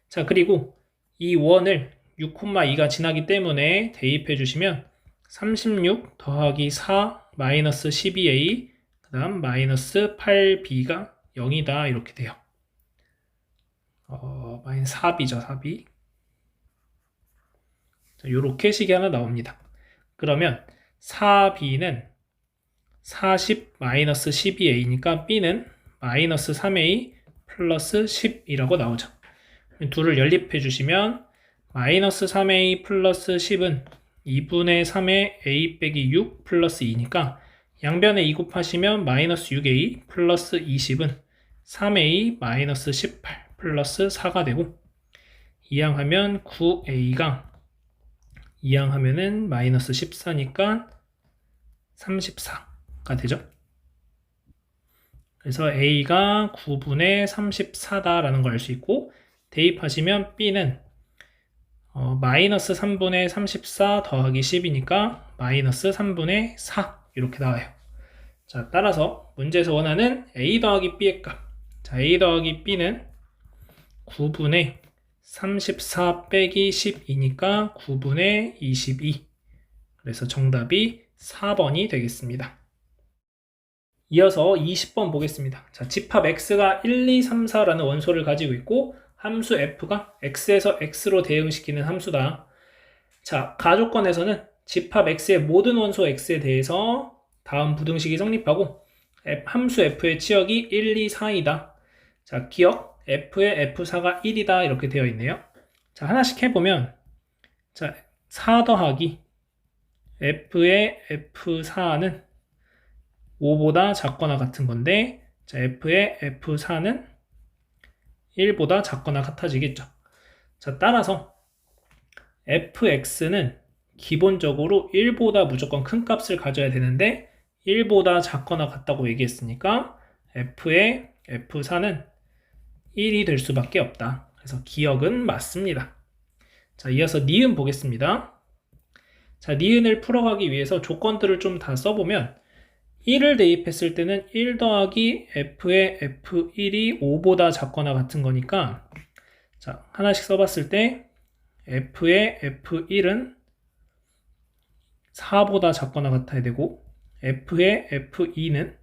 자, 그리고 이 원을 6,2가 지나기 때문에 대입해 주시면 36 더하기 4 마이너스 12a 그 다음 마이너스 8b가 0이다 이렇게 돼요. 마이너스 4b죠. 4b. 자, 이렇게 식이 하나 나옵니다. 그러면 4b는 40 마이너스 12a니까 b는 마이너스 3a 플러스 10이라고 나오죠. 둘을 연립해 주시면 마이너스 3a 플러스 10은 2분의 3의 a 빼기 6 플러스 2니까 양변에 2 곱하시면 마이너스 6a 플러스 20은 3a 마이너스 18 플러스 4가 되고 이항하면 9a가 이항하면은 마이너스 14니까 34가 되죠. 그래서 a가 9분의 34다라는 걸 알 수 있고 대입하시면 b는 마이너스 3분의 34 더하기 10이니까 마이너스 3분의 4 이렇게 나와요. 자, 따라서 문제에서 원하는 a 더하기 b의 값. 자, a 더하기 b는 9분의 34 빼기 10이니까 9분의 22. 그래서 정답이 4번이 되겠습니다. 이어서 20번 보겠습니다. 자, 집합 x가 1, 2, 3, 4라는 원소를 가지고 있고 함수 f가 x에서 x로 대응시키는 함수다. 자, 가조건에서는 집합 x의 모든 원소 x에 대해서 다음 부등식이 성립하고 함수 f의 치역이 1, 2, 4이다. 자, 기억 f의 f4가 1이다 이렇게 되어 있네요. 자, 하나씩 해보면 자, 4 더하기 f의 f4는 5보다 작거나 같은 건데, 자, f의 f4는 1보다 작거나 같아지겠죠. 자, 따라서 fx는 기본적으로 1보다 무조건 큰 값을 가져야 되는데 1보다 작거나 같다고 얘기했으니까 f의 f4는 1이 될 수밖에 없다. 그래서 기억은 맞습니다. 자, 이어서 니은 보겠습니다. 자, 니은을 풀어가기 위해서 조건들을 좀 다 써보면 1을 대입했을 때는 1 더하기 f의 f1이 5보다 작거나 같은 거니까, 자, 하나씩 써봤을 때 f의 f1은 4보다 작거나 같아야 되고, f의 f2는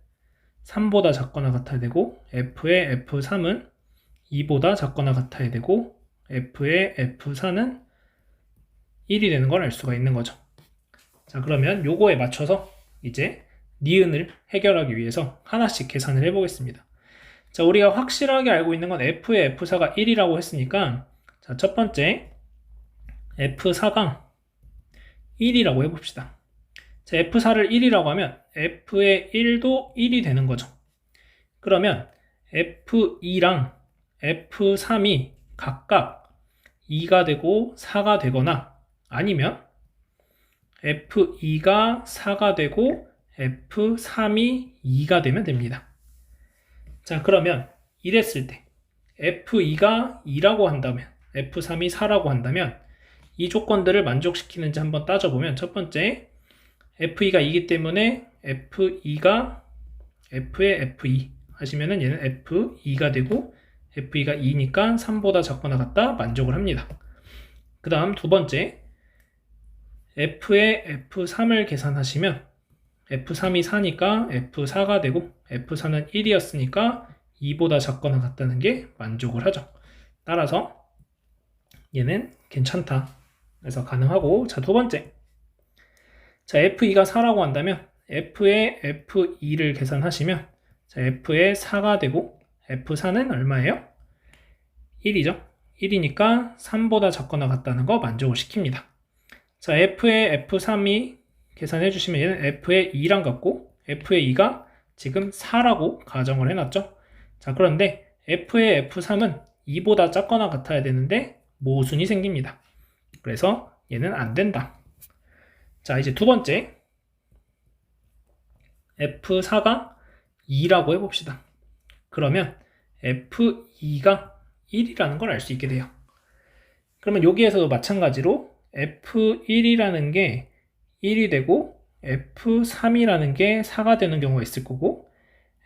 3보다 작거나 같아야 되고, f의 f3은 2보다 작거나 같아야 되고, f의 f4는 1이 되는 걸 알 수가 있는 거죠. 자, 그러면 요거에 맞춰서 이제 니은을 해결하기 위해서 하나씩 계산을 해보겠습니다. 자, 우리가 확실하게 알고 있는 건 f의 f4가 1이라고 했으니까, 자, 첫 번째 f4가 1이라고 해봅시다. 자, f4를 1이라고 하면 f의 1도 1이 되는 거죠. 그러면 f2랑 f3이 각각 2가 되고 4가 되거나, 아니면 f2가 4가 되고 f3이 2가 되면 됩니다. 자, 그러면 이랬을 때 f2가 2라고 한다면, f3이 4라고 한다면 이 조건들을 만족시키는지 한번 따져보면, 첫 번째 f2가 2이기 때문에 f2가 f의 f2 하시면은 얘는 f2가 되고, f2가 2니까 3보다 작거나 같다, 만족을 합니다. 그 다음 두 번째 f의 f3을 계산하시면 f3이 4니까 f4가 되고, f4는 1이었으니까 2보다 작거나 같다는 게 만족을 하죠. 따라서 얘는 괜찮다. 그래서 가능하고, 자, 두 번째. 자, f2가 4라고 한다면 f의 f2를 계산하시면, 자, f의 4가 되고 f4는 얼마예요? 1이죠. 1이니까 3보다 작거나 같다는 거 만족을 시킵니다. 자, f의 f3이 계산해 주시면 얘는 f의 2랑 같고, f의 2가 지금 4라고 가정을 해놨죠. 자, 그런데 f의 f3은 2보다 작거나 같아야 되는데 모순이 생깁니다. 그래서 얘는 안 된다. 자, 이제 두 번째 f4가 2라고 해봅시다. 그러면 f2가 1이라는 걸 알 수 있게 돼요. 그러면 여기에서도 마찬가지로 f1이라는 게 1이 되고 f3이라는 게 4가 되는 경우가 있을 거고,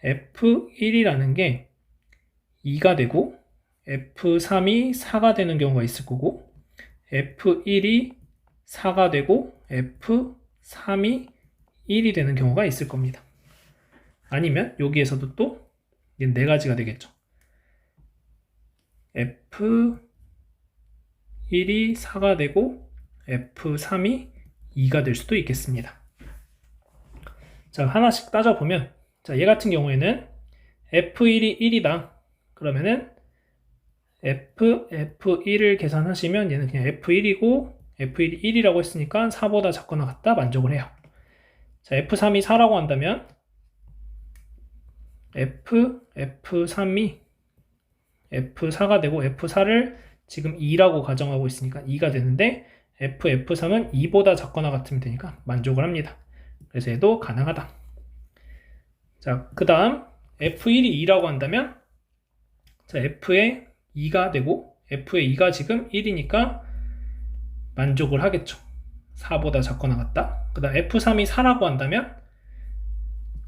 f1이라는 게 2가 되고 f3이 4가 되는 경우가 있을 거고, f1이 4가 되고 f3이 1이 되는 경우가 있을 겁니다. 아니면 여기에서도 또 네 가지가 되겠죠. f1이 4가 되고 f3이 2가 될 수도 있겠습니다. 자, 하나씩 따져보면, 자, 얘 같은 경우에는 f1이 1이다. 그러면은 f1을 계산하시면 얘는 그냥 f1이고, f1이 1이라고 했으니까 4보다 작거나 같다, 만족을 해요. 자, f3이 4라고 한다면 f3이 f4가 되고, f4를 지금 2라고 가정하고 있으니까 2가 되는데, f3은 2보다 작거나 같으면 되니까 만족을 합니다. 그래서 얘도 가능하다. 자, 그 다음 f1이 2라고 한다면, 자, f의 2가 되고 f의 2가 지금 1이니까 만족을 하겠죠. 4보다 작거나 같다. 그 다음 f3이 4라고 한다면,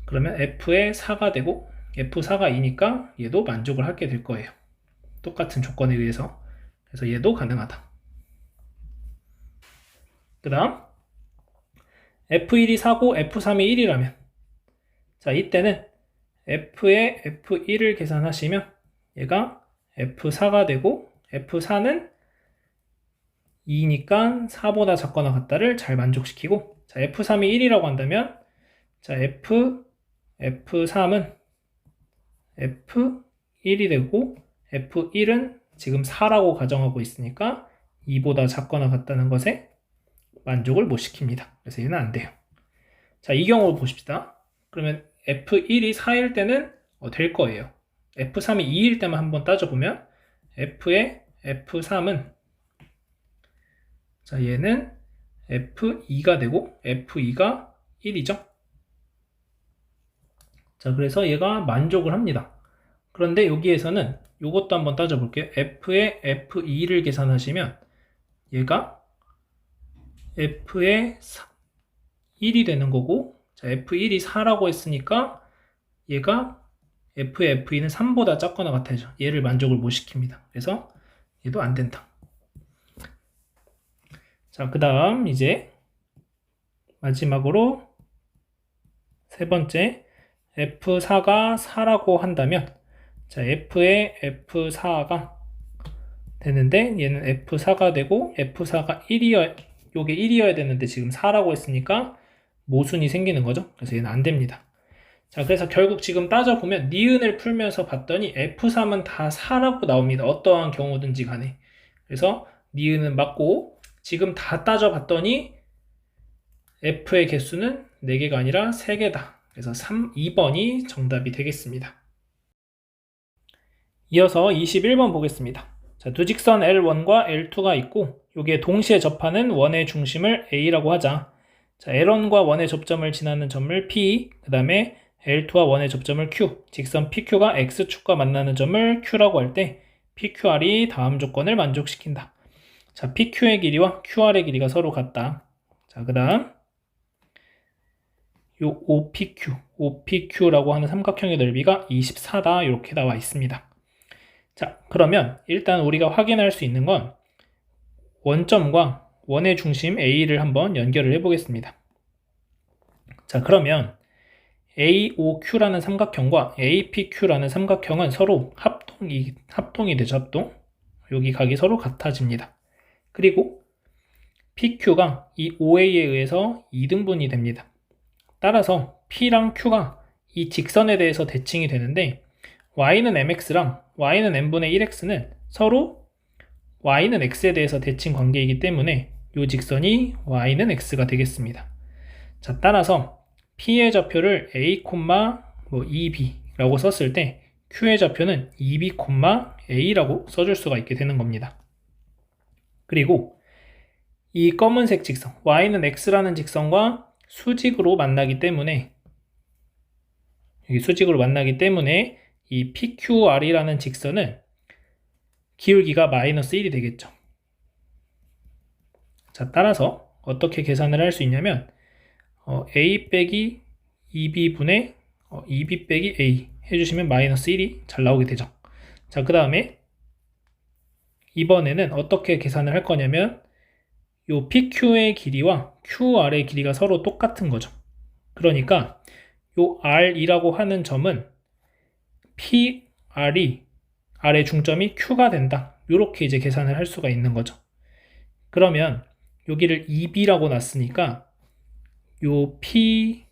그러면 f의 4가 되고 f4가 2니까 얘도 만족을 하게 될 거예요. 똑같은 조건에 의해서. 그래서 얘도 가능하다. 그 다음 f1이 4고 f3이 1이라면, 자, 이때는 f의 f1을 계산하시면 얘가 f4가 되고 f4는 2니까 4보다 작거나 같다를 잘 만족시키고, 자, f3이 1이라고 한다면, 자, f3은 f1이 되고 f1은 지금 4라고 가정하고 있으니까 2보다 작거나 같다는 것에 만족을 못 시킵니다. 그래서 얘는 안 돼요. 자, 이 경우 보십시다. 그러면 F1이 4일 때는 될 거예요. F3이 2일 때만 한번 따져보면 F의 F3은 자, 얘는 F2가 되고 F2가 1이죠. 자, 그래서 얘가 만족을 합니다. 그런데 여기에서는 이것도 한번 따져볼게요. F의 F2를 계산하시면 얘가 F의 1이 되는 거고, 자, F1이 4라고 했으니까 얘가 F의 F2는 3보다 작거나 같아야죠. 얘를 만족을 못 시킵니다. 그래서 얘도 안 된다. 자, 그 다음 이제 마지막으로 세 번째 F4가 4라고 한다면 자, F의 F4가 되는데 얘는 F4가 되고 F4가 1이어야 요게 1이어야 되는데 지금 4라고 했으니까 모순이 생기는 거죠. 그래서 얘는 안 됩니다. 자, 그래서 결국 지금 따져보면 니은을 풀면서 봤더니 F3은 다 4라고 나옵니다. 어떠한 경우든지 간에. 그래서 니은은 맞고 지금 다 따져봤더니 F의 개수는 4개가 아니라 3개다. 그래서 2번이 정답이 되겠습니다. 이어서 21번 보겠습니다. 자, 두 직선 L1과 L2가 있고 이게 동시에 접하는 원의 중심을 A라고 하자. 자, L1과 원의 접점을 지나는 점을 P, 그 다음에 L2와 원의 접점을 Q, 직선 PQ가 X축과 만나는 점을 Q라고 할 때 PQR이 다음 조건을 만족시킨다. 자, PQ의 길이와 QR의 길이가 서로 같다. 자, 그 다음 요 OPQ라고 하는 삼각형의 넓이가 24다. 이렇게 나와 있습니다. 자, 그러면 일단 우리가 확인할 수 있는 건 원점과 원의 중심 A를 한번 연결을 해보겠습니다. 자, 그러면 AOQ라는 삼각형과 APQ라는 삼각형은 서로 합동이 되죠, 합동. 여기 각이 서로 같아집니다. 그리고 PQ가 이 OA에 의해서 2등분이 됩니다. 따라서 P랑 Q가 이 직선에 대해서 대칭이 되는데 Y는 MX랑 Y는 N분의 1X는 서로 Y는 X에 대해서 대칭 관계이기 때문에 이 직선이 Y는 X가 되겠습니다. 자, 따라서 P의 좌표를 A, 2B라고 썼을 때 Q의 좌표는 2B, A라고 써줄 수가 있게 되는 겁니다. 그리고 이 검은색 직선 Y는 X라는 직선과 수직으로 만나기 때문에 이 PQR이라는 직선은 기울기가 마이너스 1이 되겠죠. 자, 따라서 어떻게 계산을 할 수 있냐면 A 빼기 2B분의 2B 빼기 A 해주시면 마이너스 1이 잘 나오게 되죠. 자, 그 다음에 이번에는 어떻게 계산을 할 거냐면 요 PQ의 길이와 QR의 길이가 서로 똑같은 거죠. 그러니까 요 R이라고 하는 점은 PR이 R의 중점이 Q가 된다. 이렇게 이제 계산을 할 수가 있는 거죠. 그러면 여기를 2B라고 놨으니까 요 P에서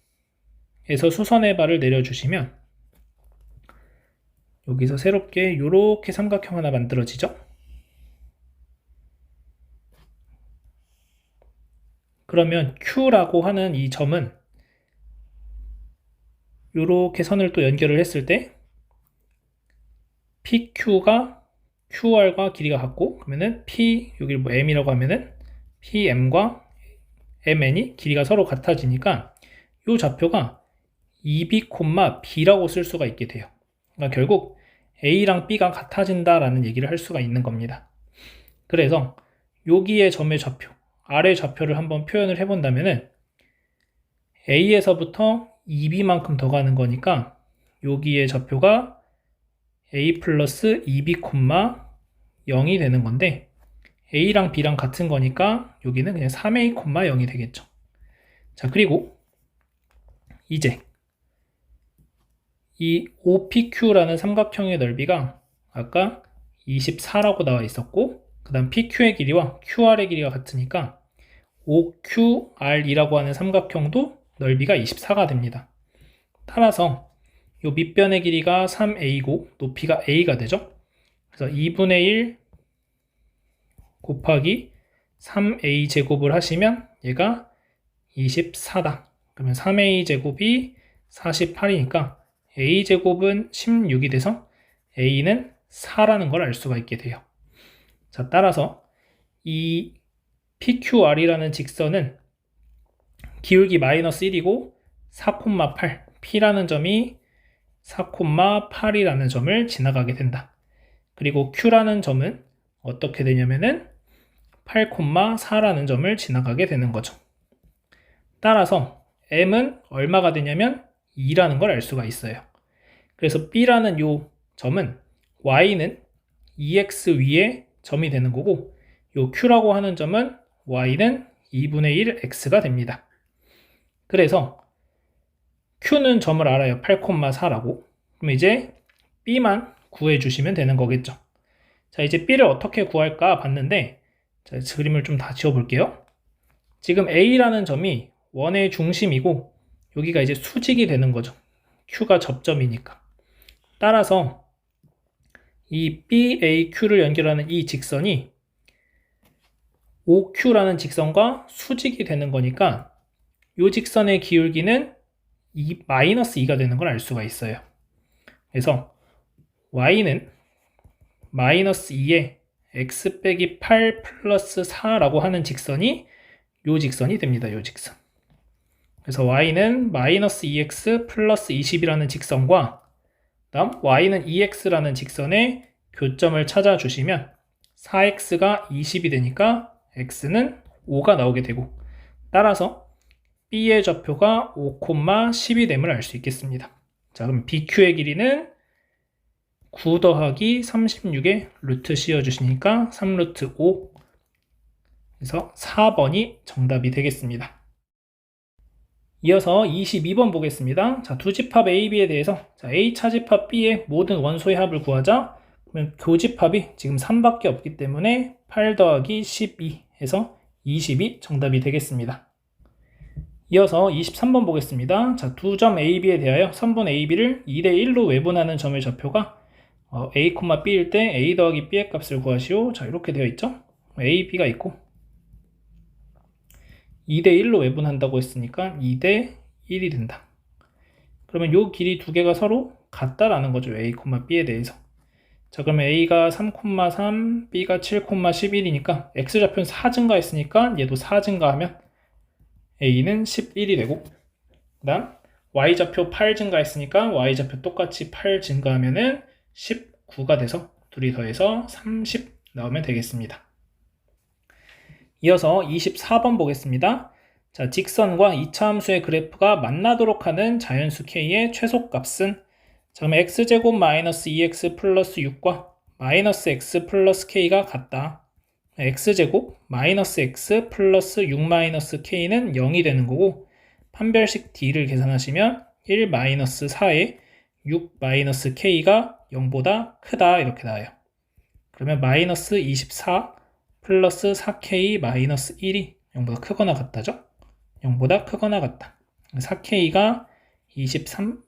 수선의 발을 내려주시면 여기서 새롭게 이렇게 삼각형 하나 만들어지죠. 그러면 Q라고 하는 이 점은 이렇게 선을 또 연결을 했을 때 PQ가 QR과 길이가 같고 그러면은 여기를 뭐 M이라고 하면은 PM과 MN이 길이가 서로 같아지니까 이 좌표가 2B, B라고 쓸 수가 있게 돼요. 그러니까 결국 A랑 B가 같아진다라는 얘기를 할 수가 있는 겁니다. 그래서 여기의 점의 좌표, R의 좌표를 한번 표현을 해본다면은 A에서부터 2B만큼 더 가는 거니까 여기의 좌표가 A 플러스 2B, 0이 되는 건데 A랑 B랑 같은 거니까 여기는 그냥 3A, 0이 되겠죠. 자, 그리고 이제 이 OPQ라는 삼각형의 넓이가 아까 24라고 나와 있었고 그 다음 PQ의 길이와 QR의 길이가 같으니까 OQR이라고 하는 삼각형도 넓이가 24가 됩니다. 따라서 이 밑변의 길이가 3A고 높이가 A가 되죠. 그래서 2분의 1 곱하기 3A 제곱을 하시면 얘가 24다. 그러면 3a제곱이 48이니까 a제곱은 16이 돼서 a는 4라는 걸 알 수가 있게 돼요. 자, 따라서 이 PQR이라는 직선은 기울기 마이너스 1이고 4,8, P라는 점이 4,8이라는 점을 지나가게 된다. 그리고 Q라는 점은 어떻게 되냐면은 8,4라는 점을 지나가게 되는 거죠. 따라서 M은 얼마가 되냐면 2라는 걸 알 수가 있어요. 그래서 B라는 요 점은 Y는 2x 위에 점이 되는 거고, 요 Q라고 하는 점은 Y는 2분의 1 X가 됩니다. 그래서 Q는 점을 알아요. 8,4라고. 그럼 이제 B만 구해주시면 되는 거겠죠. 자, 이제 B를 어떻게 구할까 봤는데, 자, 그림을 좀 다 지워볼게요. 지금 A라는 점이 원의 중심이고, 여기가 이제 수직이 되는 거죠. Q가 접점이니까. 따라서 이 BAQ를 연결하는 이 직선이 OQ라는 직선과 수직이 되는 거니까 이 직선의 기울기는 마이너스 2가 되는 걸 알 수가 있어요. 그래서 Y는 마이너스 2에 x 빼기 8 플러스 4라고 하는 직선이 이 직선이 됩니다. 이 직선. 그래서 Y는 마이너스 2x 플러스 20이라는 직선과 다음 Y는 2x라는 직선의 교점을 찾아주시면 4x가 20이 되니까 x는 5가 나오게 되고, 따라서 B의 좌표가 5,10이 됨을 알 수 있겠습니다. 자, 그럼 BQ의 길이는 9 더하기 36에 루트 씌워주시니까 3루트 5. 그래서 4번이 정답이 되겠습니다. 이어서 22번 보겠습니다. 자, 두 집합 A, B에 대해서 자, A 차집합 B의 모든 원소의 합을 구하자. 그러면 교집합이 지금 3밖에 없기 때문에 8 더하기 12 해서 20이 정답이 되겠습니다. 이어서 23번 보겠습니다. 자, 두 점 A, B에 대하여 선분 A, B를 2대 1로 외분하는 점의 좌표가 A, B일 때 A 더하기 B의 값을 구하시오. 자, 이렇게 되어 있죠. A, B가 있고 2대 1로 외분한다고 했으니까 2대 1이 된다. 그러면 요 길이 두 개가 서로 같다라는 거죠. A, B에 대해서. 자, 그러면 A가 3,3, B가 7,11이니까 X좌표는 4 증가했으니까 얘도 4 증가하면 A는 11이 되고, 그 다음 Y좌표 8 증가했으니까 Y좌표 똑같이 8 증가하면은 19가 돼서 둘이 더해서 30 나오면 되겠습니다. 이어서 24번 보겠습니다. 자, 직선과 2차 함수의 그래프가 만나도록 하는 자연수 K의 최소값은, 자, 그럼 x제곱 마이너스 2x 플러스 6과 마이너스 x 플러스 k가 같다. x제곱 마이너스 x 플러스 6 마이너스 k는 0이 되는 거고, 판별식 d를 계산하시면 1 마이너스 4에 6 마이너스 k가 0보다 크다 이렇게 나와요. 그러면 마이너스 24 플러스 4k 마이너스 1이 0보다 크거나 같다죠? 0보다 크거나 같다. 4k가 23,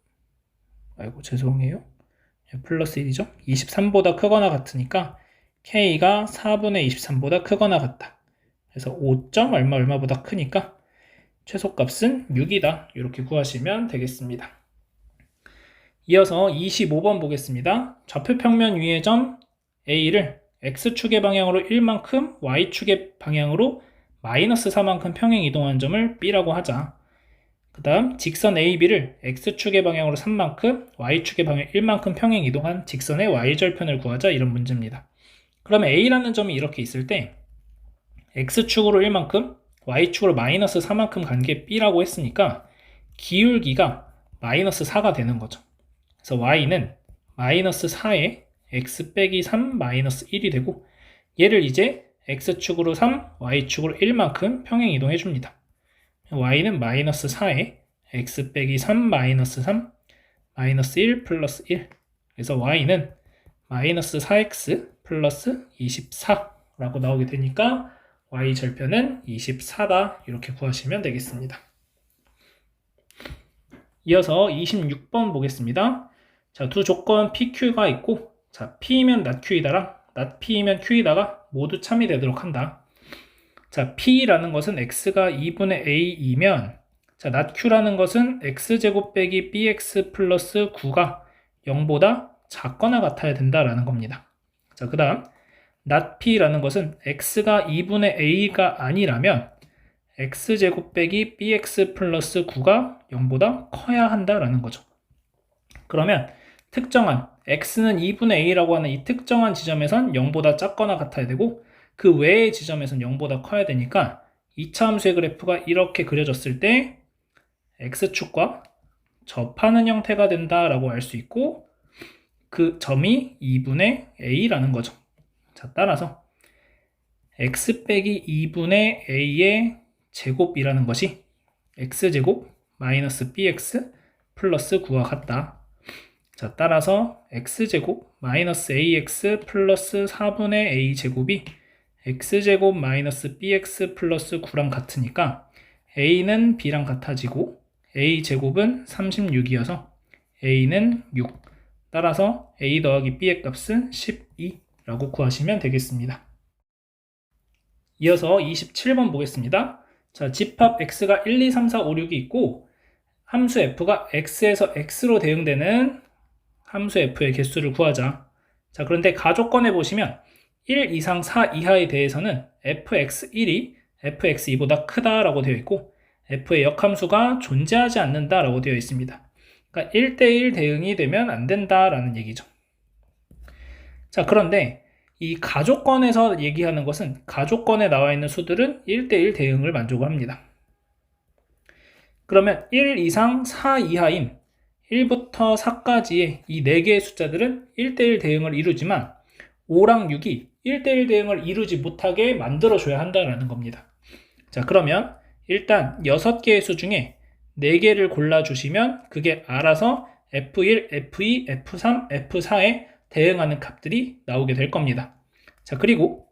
아이고 죄송해요. 플러스 1이죠? 23보다 크거나 같으니까 k가 4분의 23보다 크거나 같다. 그래서 5. 얼마보다 크니까 최소값은 6이다. 이렇게 구하시면 되겠습니다. 이어서 25번 보겠습니다. 좌표평면 위의 점 A를 X축의 방향으로 1만큼, Y축의 방향으로 마이너스 4만큼 평행 이동한 점을 B라고 하자. 그 다음 직선 AB를 X축의 방향으로 3만큼, Y축의 방향 1만큼 평행 이동한 직선의 Y절편을 구하자. 이런 문제입니다. 그러면 A라는 점이 이렇게 있을 때 X축으로 1만큼, Y축으로 마이너스 4만큼 간 게 B라고 했으니까 기울기가 마이너스 4가 되는 거죠. 그래서 Y는 마이너스 4에 x 빼기 3 마이너스 1이 되고, 얘를 이제 x축으로 3, y축으로 1만큼 평행 이동해 줍니다. y는 마이너스 4에 x 빼기 3 마이너스 3 마이너스 1 플러스 1. 그래서 y는 마이너스 4x 플러스 24라고 나오게 되니까 y절편은 24다. 이렇게 구하시면 되겠습니다. 이어서 26번 보겠습니다. 자, 두 조건 PQ가 있고, 자, P이면 not Q이다랑 not P이면 Q이다가 모두 참이 되도록 한다. 자, P라는 것은 X가 2분의 A이면 자, notQ라는 것은 X제곱 빼기 BX 플러스 9가 0보다 작거나 같아야 된다라는 겁니다. 자, 그 다음 notP라는 것은 X가 2분의 A가 아니라면 X제곱 빼기 BX 플러스 9가 0보다 커야 한다라는 거죠. 그러면 특정한 X는 2분의 A라고 하는 이 특정한 지점에선 0보다 작거나 같아야 되고 그 외의 지점에선 0보다 커야 되니까 2차 함수의 그래프가 이렇게 그려졌을 때 X축과 접하는 형태가 된다라고 할 수 있고 그 점이 2분의 A라는 거죠. 자, 따라서 X 빼기 2분의 A의 제곱이라는 것이 X제곱 마이너스 BX 플러스 9와 같다. 자, 따라서 X제곱 마이너스 AX 플러스 4분의 A제곱이 X제곱 마이너스 BX 플러스 9랑 같으니까 A는 B랑 같아지고 A제곱은 36이어서 A는 6. 따라서 A 더하기 B의 값은 12라고 구하시면 되겠습니다. 이어서 27번 보겠습니다. 자, 집합 X가 1, 2, 3, 4, 5, 6이 있고 함수 F가 X에서 X로 대응되는 함수 F의 개수를 구하자. 자, 그런데 가족권에 보시면 1 이상 4 이하에 대해서는 fx1이 fx2보다 크다라고 되어 있고 f의 역함수가 존재하지 않는다라고 되어 있습니다. 그러니까 1대1 대응이 되면 안 된다라는 얘기죠. 자, 그런데 이 가족권에서 얘기하는 것은 가족권에 나와 있는 수들은 1대1 대응을 만족합니다. 그러면 1 이상 4 이하인 1부터 4까지의 이 4개의 숫자들은 1대1 대응을 이루지만 5랑 6이 1대1 대응을 이루지 못하게 만들어줘야 한다는 겁니다. 자, 그러면 일단 6개의 수 중에 4개를 골라주시면 그게 알아서 F1, F2, F3, F4에 대응하는 값들이 나오게 될 겁니다. 자, 그리고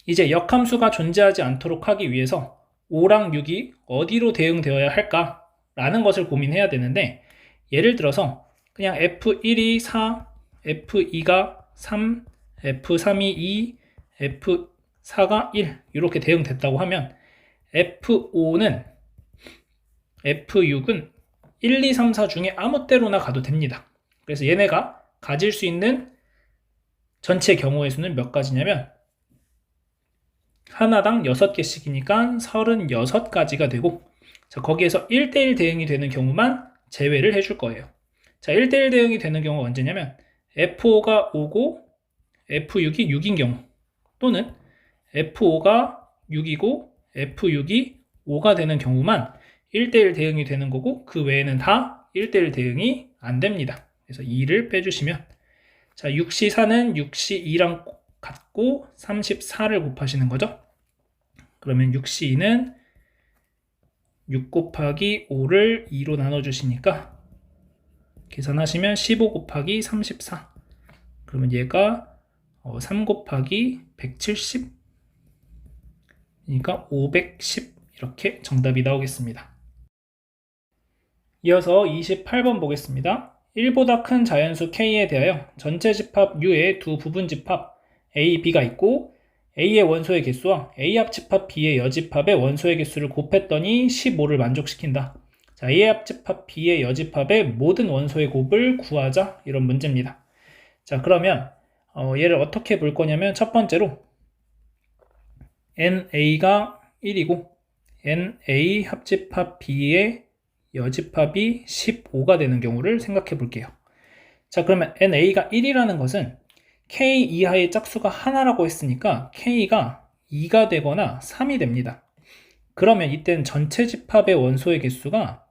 이제 역함수가 존재하지 않도록 하기 위해서 5랑 6이 어디로 대응되어야 할까? 라는 것을 고민해야 되는데 예를 들어서 그냥 F1이 4, F2가 3, F3이 2, F4가 1 이렇게 대응됐다고 하면 F5는 F6은 1, 2, 3, 4 중에 아무 때로나 가도 됩니다. 그래서 얘네가 가질 수 있는 전체 경우의 수는 몇 가지냐면 하나당 6개씩이니까 36가지가 되고 자, 거기에서 1대1 대응이 되는 경우만 제외를 해줄 거예요. 자, 1대1 대응이 되는 경우가 언제냐면 F5가 5고 F6이 6인 경우 또는 F5가 6이고 F6이 5가 되는 경우만 1대1 대응이 되는 거고 그 외에는 다 1대1 대응이 안 됩니다. 그래서 2를 빼주시면 자, 6시 4는 6시 2랑 같고 34를 곱하시는 거죠. 그러면 6시 2는 6 곱하기 5를 2로 나눠주시니까 계산하시면 15 곱하기 34 그러면 얘가 3 곱하기 170 그러니까 510 이렇게 정답이 나오겠습니다. 이어서 28번 보겠습니다. 1보다 큰 자연수 K에 대하여 전체 집합 U의 두 부분 집합 A, B가 있고 A의 원소의 개수와 A 합집합 B의 여집합의 원소의 개수를 곱했더니 15를 만족시킨다. 자, A의 합집합 B의 여집합의 모든 원소의 곱을 구하자 이런 문제입니다. 자, 그러면 얘를 어떻게 볼 거냐면 첫 번째로 NA가 1이고 NA 합집합 B의 여집합이 15가 되는 경우를 생각해 볼게요. 자, 그러면 NA가 1이라는 것은 K 이하의 짝수가 하나라고 했으니까 K가 2가 되거나 3이 됩니다. 그러면 이때는 전체 집합의 원소의 개수가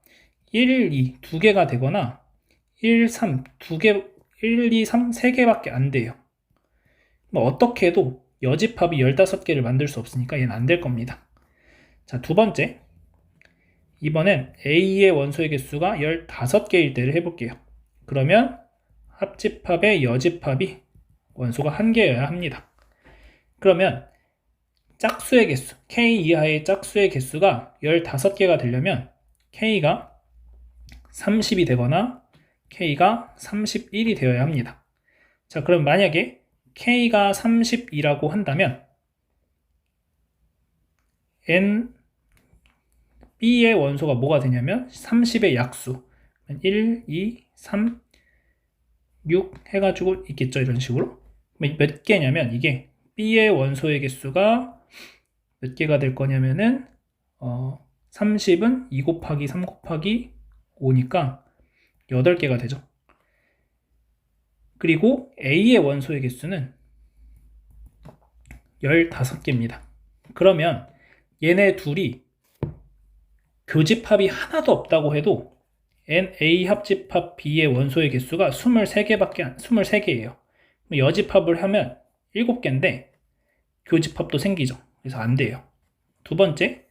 1, 2, 2개가 되거나 1, 3, 2개, 1, 2, 3, 3개밖에 안 돼요. 어떻게 해도 여집합이 15개를 만들 수 없으니까 얘는 안 될 겁니다. 자, 두 번째. 이번엔 A의 원소의 개수가 15개일 때를 해볼게요. 그러면 합집합의 여집합이 원소가 1개여야 합니다. 그러면 짝수의 개수, K 이하의 짝수의 개수가 15개가 되려면 K가 30이 되거나 K가 31이 되어야 합니다. 자, 그럼 만약에 K가 30이라고 한다면 n b의 원소가 뭐가 되냐면 30의 약수 1, 2, 3, 6 해가지고 있겠죠. 이런 식으로 몇 개냐면 이게 b의 원소의 개수가 몇 개가 될 거냐면은 30은 2 곱하기 3 곱하기 5니까 8개가 되죠. 그리고 A의 원소의 개수는 15개입니다. 그러면 얘네 둘이 교집합이 하나도 없다고 해도 NA 합집합 B의 원소의 개수가 23개예요. 여집합을 하면 7개인데 교집합도 생기죠. 그래서 안 돼요. 두 번째,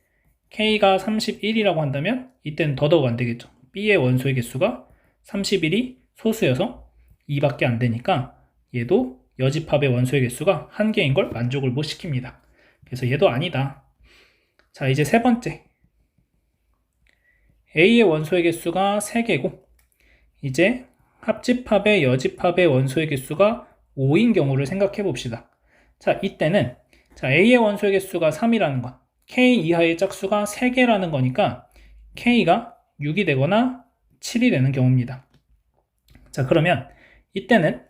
K가 31이라고 한다면 이때는 더더욱 안 되겠죠. B의 원소의 개수가 31이 소수여서 2밖에 안 되니까 얘도 여집합의 원소의 개수가 1개인 걸 만족을 못 시킵니다. 그래서 얘도 아니다. 자, 이제 세 번째. A의 원소의 개수가 3개고 이제 합집합의 여집합의 원소의 개수가 5인 경우를 생각해 봅시다. 자, 이때는 A의 원소의 개수가 3이라는 건 K 이하의 짝수가 3개라는 거니까 K가 6이 되거나 7이 되는 경우입니다. 자, 그러면 이때는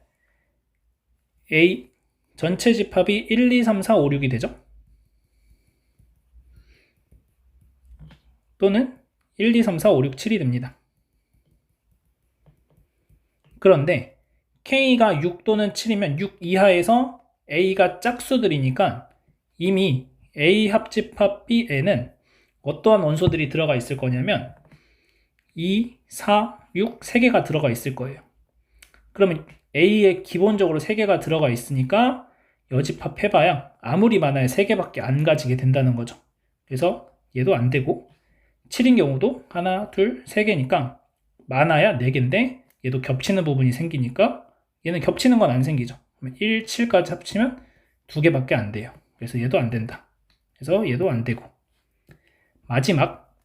A 전체 집합이 1, 2, 3, 4, 5, 6이 되죠. 또는 1, 2, 3, 4, 5, 6, 7이 됩니다. 그런데 K가 6 또는 7이면 6 이하에서 A가 짝수들이니까 이미 A 합집합 B에는 어떠한 원소들이 들어가 있을 거냐면 2, 4, 6, 3개가 들어가 있을 거예요. 그러면 A에 기본적으로 3개가 들어가 있으니까 여집합 해봐야 아무리 많아야 3개밖에 안 가지게 된다는 거죠. 그래서 얘도 안 되고 7인 경우도 하나, 둘, 3개니까 많아야 4개인데 얘도 겹치는 부분이 생기니까 얘는 겹치는 건 안 생기죠. 1, 7까지 합치면 2개밖에 안 돼요. 그래서 얘도 안 된다. 그래서 얘도 안 되고 마지막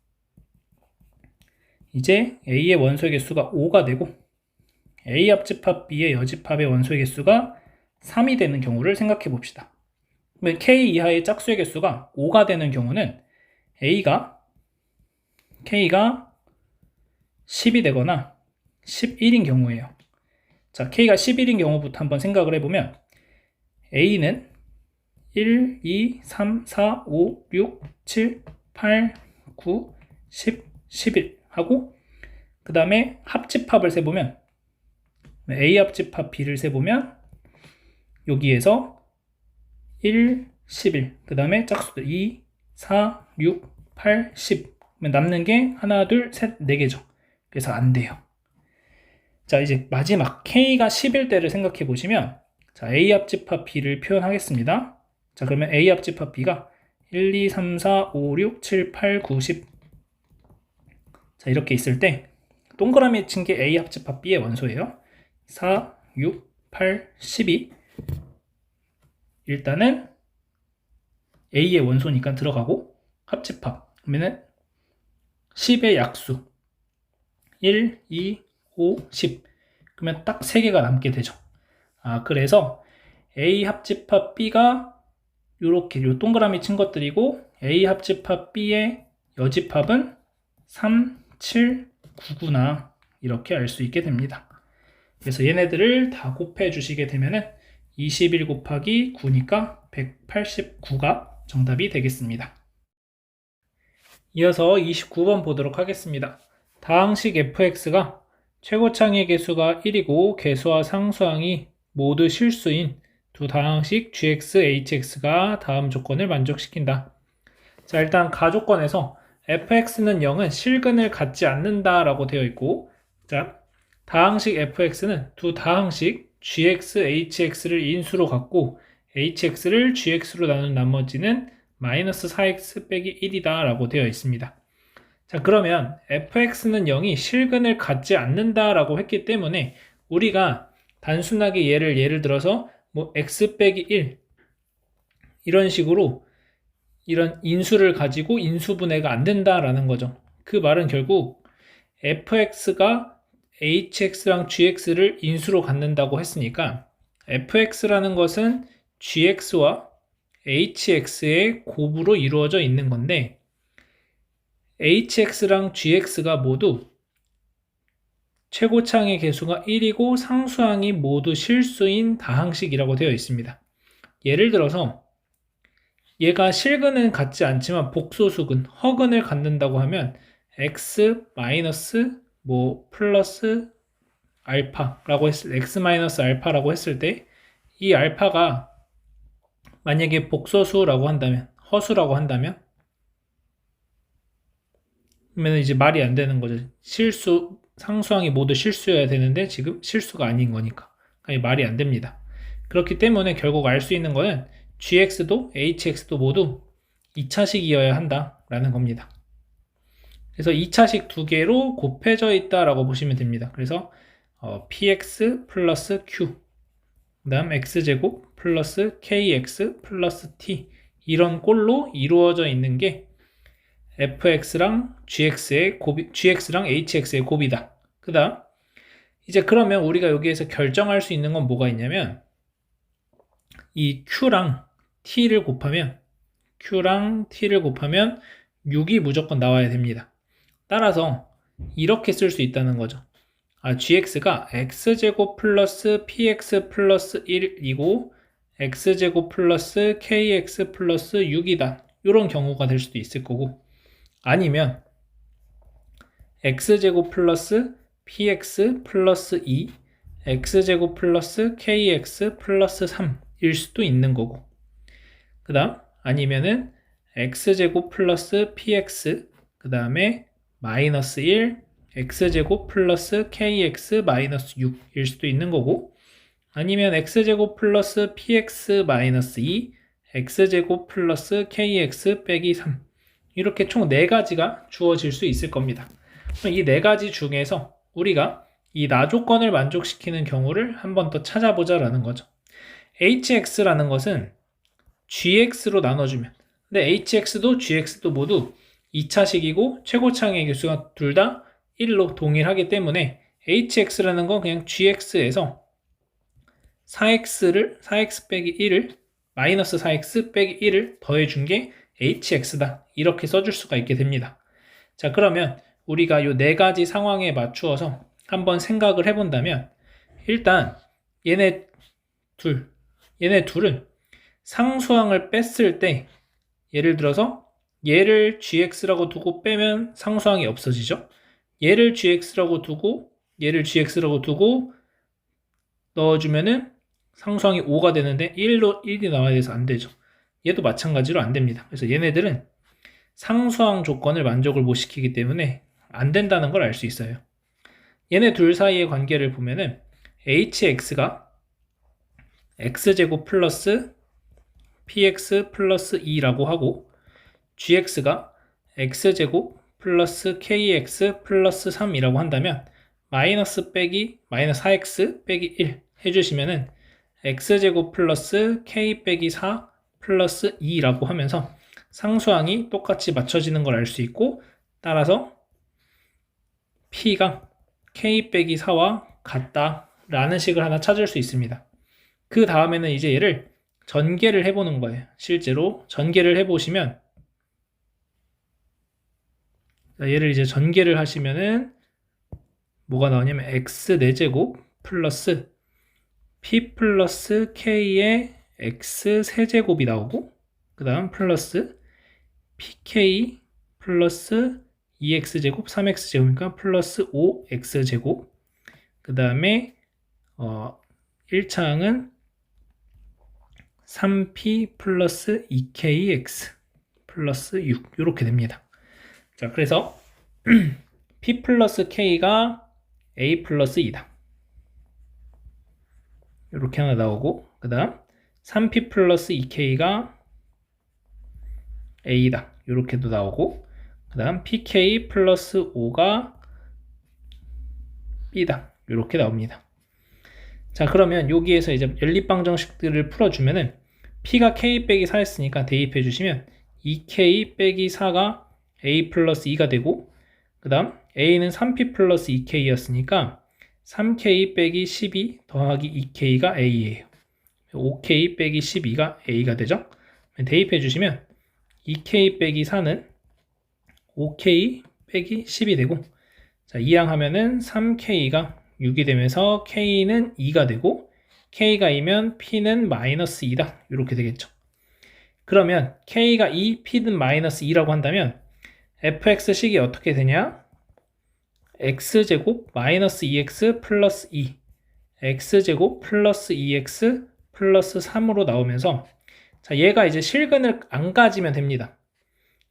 이제 A의 원소의 개수가 5가 되고 A 합집합 B의 여집합의 원소의 개수가 3이 되는 경우를 생각해 봅시다. K 이하의 짝수의 개수가 5가 되는 경우는 K가 10이 되거나 11인 경우예요. 자, K가 11인 경우부터 한번 생각을 해보면 A는 1, 2, 3, 4, 5, 6, 7, 8, 9, 10, 11 하고 그 다음에 합집합을 세보면 A 합집합 B를 세보면 여기에서 1, 11 그 다음에 짝수들 2, 4, 6, 8, 10 남는 게 하나, 둘, 셋, 4개죠. 그래서 안 돼요. 자, 이제 마지막 K가 10일 때를 생각해 보시면 자, A 합집합 B를 표현하겠습니다. 자, 그러면 A 합집합 B가 1, 2, 3, 4, 5, 6, 7, 8, 9, 10 자, 이렇게 있을 때 동그라미 친 게 A 합집합 B의 원소예요. 4, 6, 8, 12 일단은 A의 원소니까 들어가고 합집합 그러면은 10의 약수 1, 2, 5, 10 그러면 딱 3개가 남게 되죠. 그래서 A 합집합 B가 이렇게 요 동그라미 친 것들이고 A 합집합 B의 여집합은 3, 7, 9구나 이렇게 알 수 있게 됩니다. 그래서 얘네들을 다 곱해 주시게 되면은 21 곱하기 9니까 189가 정답이 되겠습니다. 이어서 29번 보도록 하겠습니다. 다항식 fx가 최고창의 개수가 1이고 개수와 상수항이 모두 실수인 두 다항식 gx, hx가 다음 조건을 만족시킨다. 자, 일단 가조건에서 fx는 0은 실근을 갖지 않는다 라고 되어 있고 자, 다항식 fx는 두 다항식 gx, hx를 인수로 갖고 hx를 gx로 나눈 나머지는 마이너스 4x 빼기 1이다 라고 되어 있습니다. 자, 그러면 fx는 0이 실근을 갖지 않는다 라고 했기 때문에 우리가 단순하게 예를 들어서 뭐 x 빼기 1 이런 식으로 이런 인수를 가지고 인수분해가 안 된다라는 거죠. 그 말은 결국 fx가 hx랑 gx를 인수로 갖는다고 했으니까 fx라는 것은 gx와 hx의 곱으로 이루어져 있는 건데 hx랑 gx가 모두 최고차항의 개수가 1이고 상수항이 모두 실수인 다항식이라고 되어 있습니다. 예를 들어서 얘가 실근은 같지 않지만 복소수근, 허근을 갖는다고 하면 x 마이너스 플러스 알파라고 x 마이너스 알파라고 했을 때 이 알파가 만약에 복소수라고 한다면, 허수라고 한다면 그러면 이제 말이 안 되는 거죠. 상수항이 모두 실수여야 되는데 지금 실수가 아닌 거니까. 아니, 말이 안 됩니다. 그렇기 때문에 결국 알 수 있는 거는 gx도 hx도 모두 2차식이어야 한다라는 겁니다. 그래서 2차식 두 개로 곱해져 있다라고 보시면 됩니다. 그래서 px 플러스 q 그 다음 x제곱 플러스 kx 플러스 t 이런 꼴로 이루어져 있는 게 fx랑 gx랑 hx의 곱이다. 그 다음 이제 그러면 우리가 여기에서 결정할 수 있는 건 뭐가 있냐면 이 q랑 t를 곱하면 6이 무조건 나와야 됩니다. 따라서 이렇게 쓸 수 있다는 거죠. gx가 x제곱 플러스 px 플러스 1이고 x제곱 플러스 kx 플러스 6이다. 이런 경우가 될 수도 있을 거고 아니면 x제곱 플러스 px 플러스 2 x제곱 플러스 kx 플러스 3일 수도 있는 거고 그 다음 아니면은 x제곱 플러스 px 그 다음에 마이너스 1 x제곱 플러스 kx 마이너스 6일 수도 있는 거고 아니면 x제곱 플러스 px 마이너스 2 x제곱 플러스 kx 빼기 3 이렇게 총 4가지가 주어질 수 있을 겁니다. 이 4가지 중에서 우리가 이 나조건을 만족시키는 경우를 한 번 더 찾아보자라는 거죠. hx라는 것은 gx로 나눠주면 근데 hx도 gx도 모두 2차식이고 최고차항의 개수가 둘 다 1로 동일하기 때문에 hx라는 건 그냥 gx에서 4x 빼기 1을 마이너스 4x 빼기 1을 더해준 게 hx다. 이렇게 써줄 수가 있게 됩니다. 자, 그러면 우리가 이 4가지 상황에 맞추어서 한번 생각을 해본다면 일단 얘네 둘은 상수항을 뺐을 때 예를 들어서 얘를 gx라고 두고 빼면 상수항이 없어지죠. 얘를 gx라고 두고 넣어주면은 상수항이 5가 되는데 1이 나와야 돼서 안 되죠. 얘도 마찬가지로 안 됩니다. 그래서 얘네들은 상수항 조건을 만족을 못 시키기 때문에 안 된다는 걸 알 수 있어요. 얘네 둘 사이의 관계를 보면은 hx가 x제곱 플러스 px 플러스 2라고 하고 gx가 x제곱 플러스 kx 플러스 3이라고 한다면 마이너스 4x 빼기 1 해주시면은 x제곱 플러스 k 빼기 4 플러스 2라고 하면서 상수항이 똑같이 맞춰지는 걸 알 수 있고 따라서 p가 k 빼기 4와 같다 라는 식을 하나 찾을 수 있습니다. 그 다음에는 이제 얘를 전개를 해보는 거예요. 실제로 전개를 해보시면 얘를 이제 전개를 하시면은 뭐가 나오냐면 x 4제곱 플러스 p 플러스 k의 x 세제곱이 나오고 그 다음 플러스 pk 플러스 2x제곱 3x제곱이니까 플러스 5x제곱 그 다음에 1차항은 3p 플러스 2kx 플러스 6 이렇게 됩니다. 자, 그래서 p 플러스 k가 a 플러스 2다. 이렇게 하나 나오고 그 다음 3p 플러스 2k가 a다. 이렇게도 나오고 그 다음 pk 플러스 5가 b다. 이렇게 나옵니다. 자, 그러면 여기에서 이제 연립방정식들을 풀어주면은 p가 k 빼기 4였으니까 대입해 주시면 2k 빼기 4가 a 플러스 2가 되고 그 다음 a는 3p 플러스 2k였으니까 3k 빼기 12 더하기 2k가 a예요. 5k 빼기 12가 a가 되죠. 대입해 주시면 2k 빼기 4는 5k 빼기 10이 되고, 자, 이항하면은 3k가 6이 되면서 k는 2가 되고, k가 2면 p는 마이너스 2다. 이렇게 되겠죠. 그러면 k가 2, p는 마이너스 2라고 한다면 fx식이 어떻게 되냐? x제곱 마이너스 2x 플러스 2, x제곱 플러스 2x 플러스 3으로 나오면서, 자, 얘가 이제 실근을 안 가지면 됩니다.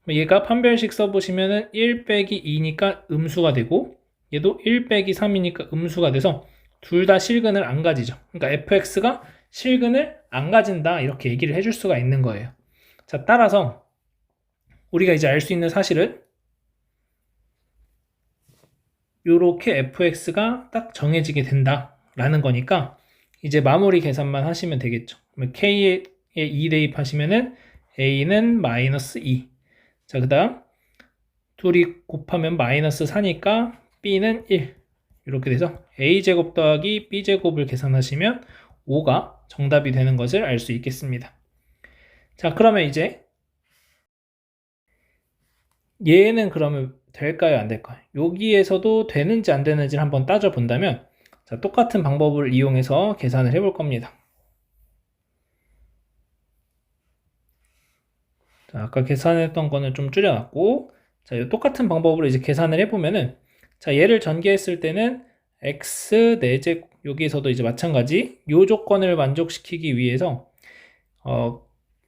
얘가 판별식 써보시면은 1 빼기 2니까 음수가 되고, 얘도 1 빼기 3이니까 음수가 돼서 둘 다 실근을 안 가지죠. 그러니까 fx가 실근을 안 가진다, 이렇게 얘기를 해줄 수가 있는 거예요. 자, 따라서 우리가 이제 알 수 있는 사실은 이렇게 fx가 딱 정해지게 된다라는 거니까 이제 마무리 계산만 하시면 되겠죠. k에 2 대입하시면은 a는 마이너스 2. 자, 그 다음 둘이 곱하면 마이너스 4니까 b는 1. 이렇게 돼서 a제곱 더하기 b제곱을 계산하시면 5가 정답이 되는 것을 알 수 있겠습니다. 자, 그러면 이제 얘는 그러면 될까요, 안 될까요? 여기에서도 되는지 안 되는지를 한번 따져 본다면, 자, 똑같은 방법을 이용해서 계산을 해볼 겁니다. 자, 아까 계산했던 거는 좀 줄여놨고, 자, 똑같은 방법으로 이제 계산을 해보면은, 자, 얘를 전개했을 때는 x 4제곱, 여기에서도 이제 마찬가지 요 조건을 만족시키기 위해서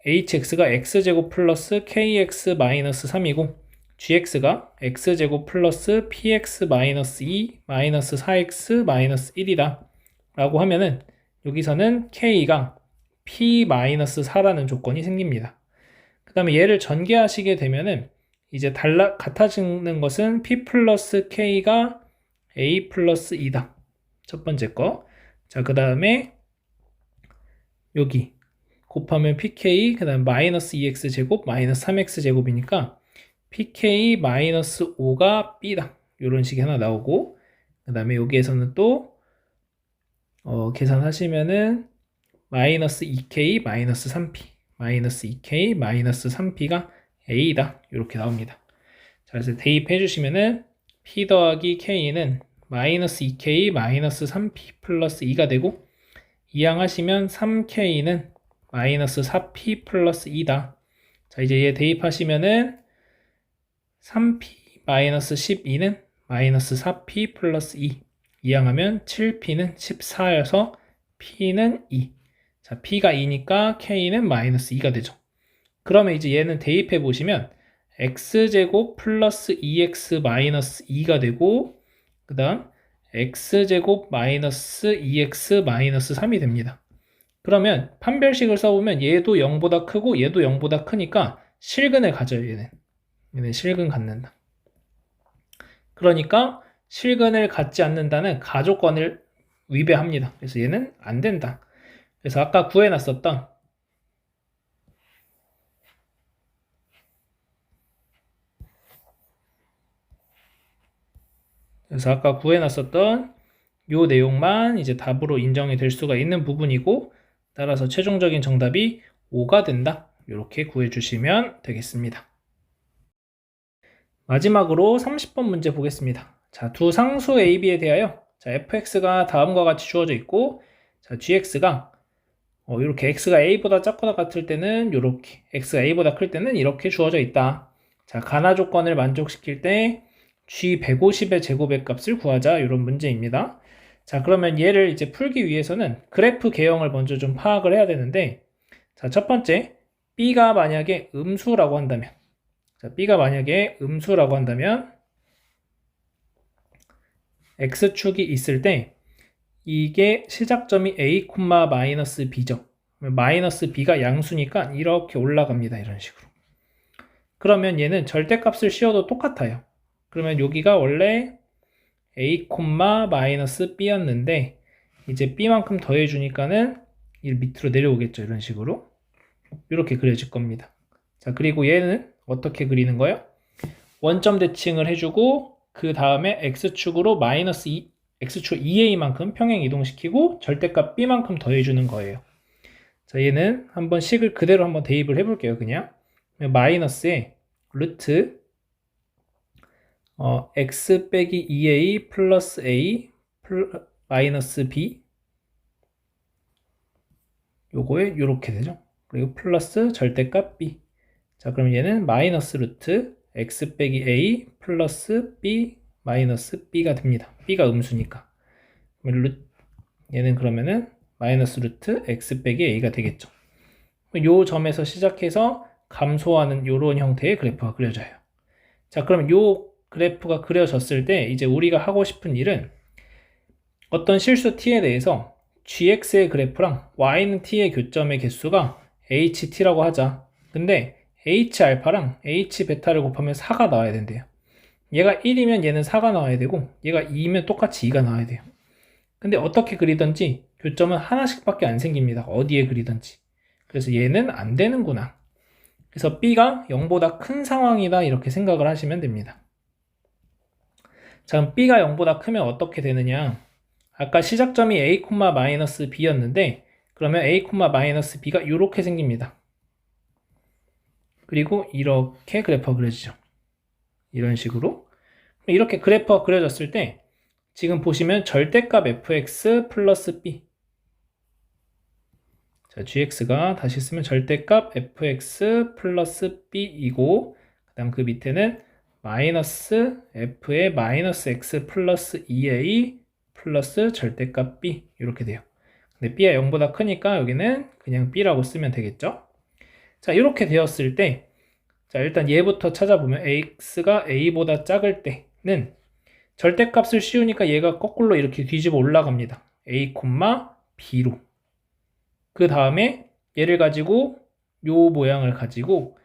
hx가 x제곱 플러스 kx 마이너스 3이고 gx가 x제곱 플러스 px 마이너스 2 마이너스 4x 마이너스 1이다 라고 하면은 여기서는 k가 p 마이너스 4라는 조건이 생깁니다. 그 다음에 얘를 전개하시게 되면은 이제 같아지는 것은 p 플러스 k가 a 플러스 2다. 첫 번째 거. 자, 그 다음에 여기 곱하면 pk, 그 다음 마이너스 2x 제곱 마이너스 3x 제곱이니까 pk 마이너스 5가 b다. 이런 식이 하나 나오고, 그 다음에 여기에서는 또 계산하시면은 마이너스 2k 마이너스 3p 마이너스 2k 마이너스 3p가 a다. 이렇게 나옵니다. 자, 그래서 대입해 주시면은 p 더하기 k는 마이너스 2k 마이너스 3p 플러스 2가 되고, 이항하시면 3k는 마이너스 4p 플러스 2다. 자, 이제 얘 대입하시면은 3p 마이너스 12는 마이너스 4p 플러스 2. 이항하면 7p는 14여서 p는 2. 자, p가 2니까 k는 마이너스 2가 되죠. 그러면 이제 얘는 대입해 보시면 x제곱 플러스 2x 마이너스 2가 되고, 그 다음 x제곱 마이너스 2x 마이너스 3이 됩니다. 그러면 판별식을 써보면 얘도 0보다 크고 얘도 0보다 크니까 실근을 가져요. 얘는 실근 갖는다. 그러니까 실근을 갖지 않는다는 가조건을 위배합니다. 그래서 얘는 안 된다. 그래서 아까 구해놨었던 요 내용만 이제 답으로 인정이 될 수가 있는 부분이고, 따라서 최종적인 정답이 5가 된다. 이렇게 구해주시면 되겠습니다. 마지막으로 30번 문제 보겠습니다. 자, 두 상수 a, b에 대하여 자, fx가 다음과 같이 주어져 있고, 자, gx가 이렇게 x가 a보다 작거나 같을 때는 이렇게, x가 a보다 클 때는 이렇게 주어져 있다. 자, 가나 조건을 만족시킬 때 g 150의 제곱의 값을 구하자. 이런 문제입니다. 자, 그러면 얘를 이제 풀기 위해서는 그래프 개형을 먼저 좀 파악을 해야 되는데, 자, 첫 번째, b가 만약에 음수라고 한다면, 자, b가 만약에 음수라고 한다면 x축이 있을 때 이게 시작점이 a, 마이너스 b죠. 마이너스 b가 양수니까 이렇게 올라갑니다. 이런 식으로. 그러면 얘는 절대값을 씌워도 똑같아요. 그러면 여기가 원래 a, 마이너스 b였는데 이제 b만큼 더해주니까는 이 밑으로 내려오겠죠. 이런 식으로. 이렇게 그려질 겁니다. 자, 그리고 얘는 어떻게 그리는 거예요? 원점 대칭을 해주고 그 다음에 x축으로 마이너스 2, x축 2a만큼 평행 이동시키고 절대값 b만큼 더해주는 거예요. 자, 얘는 한번 식을 그대로 한번 대입을 해볼게요. 그냥 마이너스에 루트 x 빼기 2a 플러스 a 마이너스 b 요거에 요렇게 되죠. 그리고 플러스 절대값 b. 자, 그럼 얘는 마이너스 루트 x 빼기 a 플러스 b 마이너스 b가 됩니다. b가 음수니까. 얘는 그러면은 마이너스 루트 x 빼기 a가 되겠죠. 요 점에서 시작해서 감소하는 요런 형태의 그래프가 그려져요. 자, 그럼 요 그래프가 그려졌을 때 이제 우리가 하고 싶은 일은 어떤 실수 t에 대해서 gx의 그래프랑 y는 t의 교점의 개수가 ht라고 하자. 근데 h알파랑 h베타를 곱하면 4가 나와야 된대요. 얘가 1이면 얘는 4가 나와야 되고 얘가 2면 똑같이 2가 나와야 돼요. 근데 어떻게 그리든지 교점은 하나씩밖에 안 생깁니다. 어디에 그리든지. 그래서 얘는 안 되는구나. 그래서 b가 0보다 큰 상황이다 이렇게 생각을 하시면 됩니다. 자, 그럼 b가 0보다 크면 어떻게 되느냐? 아까 시작점이 a,-b였는데 그러면 a,-b가 이렇게 생깁니다. 그리고 이렇게 그래프가 그려지죠. 이런 식으로. 이렇게 그래프가 그려졌을 때 지금 보시면 절대값 fx 플러스 b. 자, gx가 다시 쓰면 절대값 fx 플러스 b이고 그 다음 그 밑에는 마이너스 f의 마이너스 x 플러스 2a 플러스 절대값 b 이렇게 돼요. 근데 b가 0보다 크니까 여기는 그냥 b라고 쓰면 되겠죠. 자, 이렇게 되었을 때 자, 일단 얘부터 찾아보면 x가 a보다 작을 때는 절대값을 씌우니까 얘가 거꾸로 이렇게 뒤집어 올라갑니다. a, b로. 그 다음에 얘를 가지고 요 모양을 가지고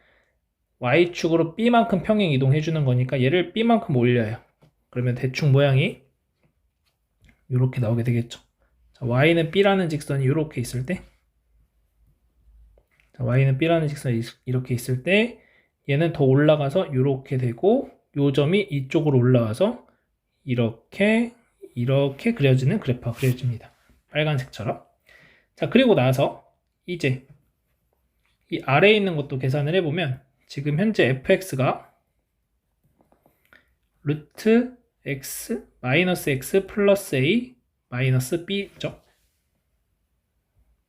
y축으로 b만큼 평행 이동해 주는 거니까 얘를 b만큼 올려요. 그러면 대충 모양이 이렇게 나오게 되겠죠. 자, y는 b라는 직선이 이렇게 있을 때 자, y는 b라는 직선이 이렇게 있을 때 얘는 더 올라가서 이렇게 되고 요 점이 이쪽으로 올라와서 이렇게 그려지는 그래프가 그려집니다. 빨간색처럼. 자, 그리고 나서 이제 이 아래에 있는 것도 계산을 해보면 지금 현재 fx가 루트 x 마이너스 x 플러스 a 마이너스 b죠.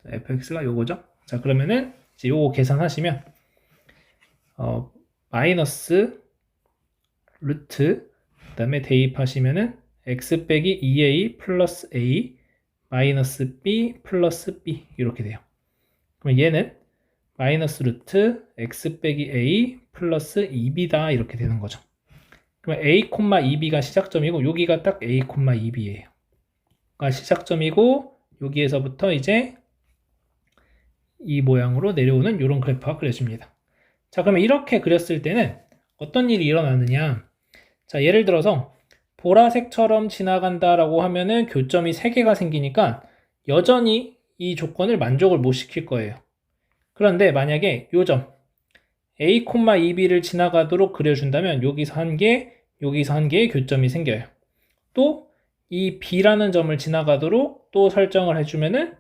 fx가 요거죠. 자, 그러면은 이제 요거 계산하시면 마이너스 루트 그 다음에 대입하시면은 x 빼기 2a 플러스 a 마이너스 b 플러스 b 이렇게 돼요. 그러면 얘는 마이너스 루트 x 빼기 a 플러스 2b다 이렇게 되는 거죠. 그러면 a, 2b가 시작점이고 여기가 딱 a, 2b예요. 가 시작점이고 여기에서부터 이제 이 모양으로 내려오는 이런 그래프가 그려집니다. 자, 그러면 이렇게 그렸을 때는 어떤 일이 일어나느냐? 자, 예를 들어서 보라색처럼 지나간다라고 하면은 교점이 3개가 생기니까 여전히 이 조건을 만족을 못 시킬 거예요. 그런데 만약에 요 점 a, 2b를 지나가도록 그려준다면 여기서 한 개, 여기서 한 개의 교점이 생겨요. 또 이 b라는 점을 지나가도록 또 설정을 해주면은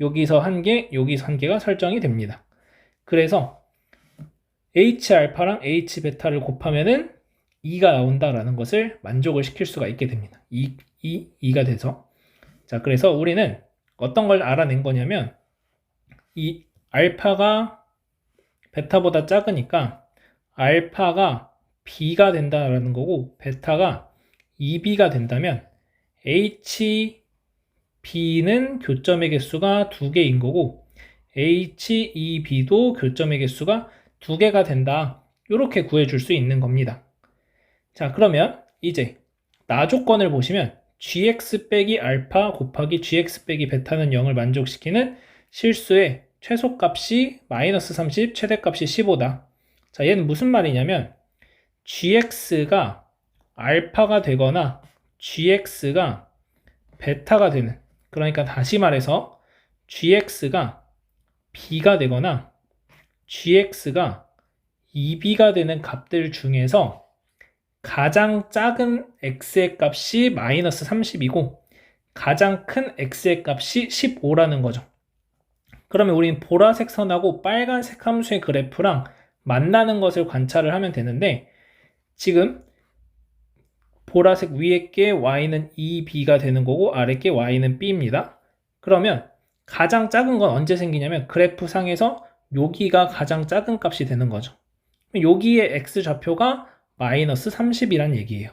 여기서 한 개, 여기서 한 개가 설정이 됩니다. 그래서 h알파랑 h베타를 곱하면은 2가 나온다라는 것을 만족을 시킬 수가 있게 됩니다. 2가 돼서. 자, 그래서 우리는 어떤 걸 알아낸 거냐면 이 알파가 베타보다 작으니까 알파가 b가 된다라는 거고 베타가 2b가 된다면 hb는 교점의 개수가 2개인 거고 heb도 교점의 개수가 2개가 된다. 이렇게 구해줄 수 있는 겁니다. 자, 그러면 이제 나 조건을 보시면 gx 빼기 알파 곱하기 gx 빼기 베타는 0을 만족시키는 실수의 최소값이 마이너스 30, 최대값이 15다. 자, 얘는 무슨 말이냐면 gx가 알파가 되거나 gx가 베타가 되는, 그러니까 다시 말해서 gx가 b가 되거나 gx가 2b가 되는 값들 중에서 가장 작은 x의 값이 마이너스 30이고 가장 큰 x의 값이 15라는 거죠. 그러면 우린 보라색 선하고 빨간색 함수의 그래프랑 만나는 것을 관찰을 하면 되는데, 지금 보라색 위에 게 y는 2b가 되는 거고 아래 게 y는 b입니다. 그러면 가장 작은 건 언제 생기냐면 그래프 상에서 여기가 가장 작은 값이 되는 거죠. 여기의 x좌표가 마이너스 30이란 얘기예요.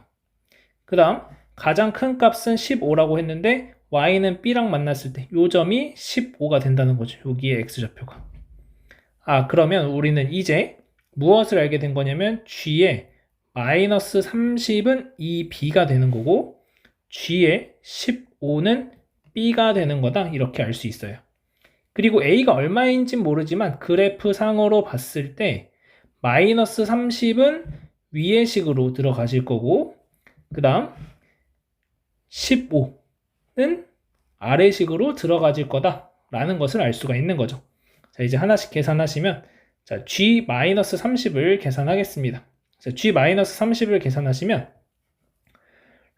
그 다음 가장 큰 값은 15라고 했는데 y는 b랑 만났을 때 이 점이 15가 된다는 거죠. 여기의 x좌표가. 그러면 우리는 이제 무엇을 알게 된 거냐면 g의 마이너스 30은 이 b가 되는 거고 g의 15는 b가 되는 거다, 이렇게 알 수 있어요. 그리고 a가 얼마인지 모르지만 그래프 상으로 봤을 때 마이너스 30은 위의 식으로 들어가실 거고 그 다음 15는 아래식으로 들어가질 거다라는 것을 알 수가 있는 거죠. 자, 이제 하나씩 계산하시면, 자, g-30을 계산하겠습니다. 자, g-30을 계산하시면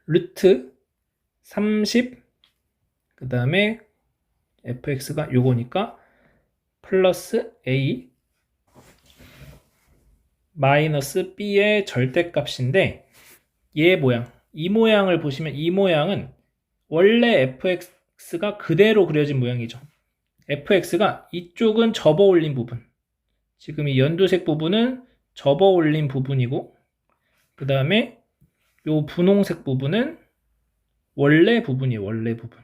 루트 30, 그 다음에 fx가 요거니까 플러스 a 마이너스 b의 절대값인데, 얘 모양, 이 모양을 보시면 이 모양은 원래 fx가 그대로 그려진 모양이죠. fx가 이쪽은 접어 올린 부분, 지금 이 연두색 부분은 접어 올린 부분이고 그 다음에 요 분홍색 부분은 원래 부분이에요. 원래 부분.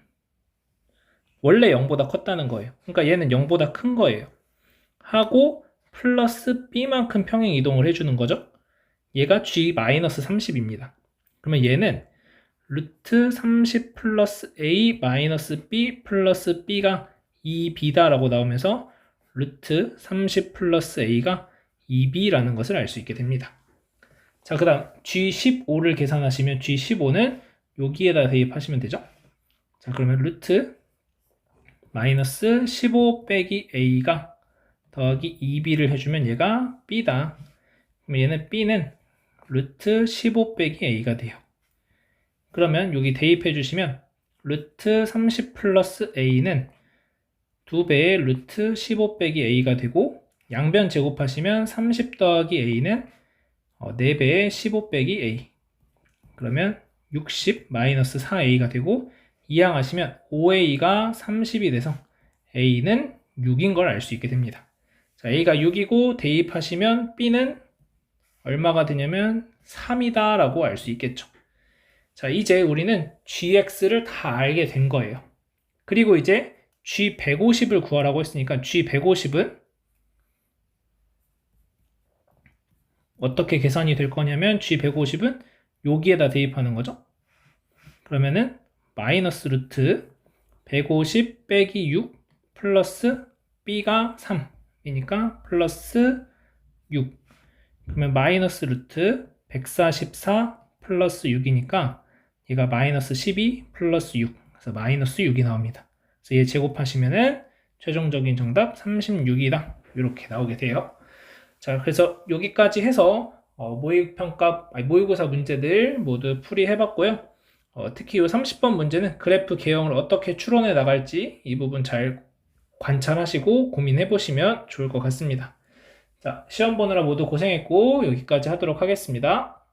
원래 0보다 컸다는 거예요. 그러니까 얘는 0보다 큰 거예요. 하고 플러스 b만큼 평행 이동을 해주는 거죠. 얘가 g-30입니다. 그러면 얘는 루트 30 플러스 a 마이너스 b 플러스 b가 2b다 라고 나오면서 루트 30 플러스 a가 2b라는 것을 알 수 있게 됩니다. 자, 그 다음 g15를 계산하시면 g15는 여기에다 대입하시면 되죠. 자, 그러면 루트 마이너스 15 빼기 a가 더하기 2b를 해주면 얘가 b다. 그럼 얘는 b는 루트 15 빼기 a가 돼요. 그러면 여기 대입해 주시면 루트 30 플러스 a는 2배의 루트 15 빼기 a가 되고 양변 제곱하시면 30 더하기 a는 4배의 15 빼기 a, 그러면 60 마이너스 4a가 되고 이항하시면 5a가 30이 돼서 a는 6인 걸 알 수 있게 됩니다. 자, a가 6이고 대입하시면 b는 얼마가 되냐면 3이다 라고 알 수 있겠죠. 자, 이제 우리는 gx를 다 알게 된 거예요. 그리고 이제 g150을 구하라고 했으니까 g150은 어떻게 계산이 될 거냐면 g150은 여기에다 대입하는 거죠. 그러면은 마이너스 루트 150 빼기 6 플러스 b가 3이니까 플러스 6, 그러면 마이너스 루트 144 플러스 6이니까 얘가 마이너스 12 플러스 6, 그래서 마이너스 6이 나옵니다. 그래서 얘 제곱하시면은 최종적인 정답 36이다, 이렇게 나오게 돼요. 자, 그래서 여기까지 해서 모의고사 문제들 모두 풀이해봤고요. 특히 이 30번 문제는 그래프 개형을 어떻게 추론해 나갈지 이 부분 잘 관찰하시고 고민해보시면 좋을 것 같습니다. 자, 시험 보느라 모두 고생했고 여기까지 하도록 하겠습니다.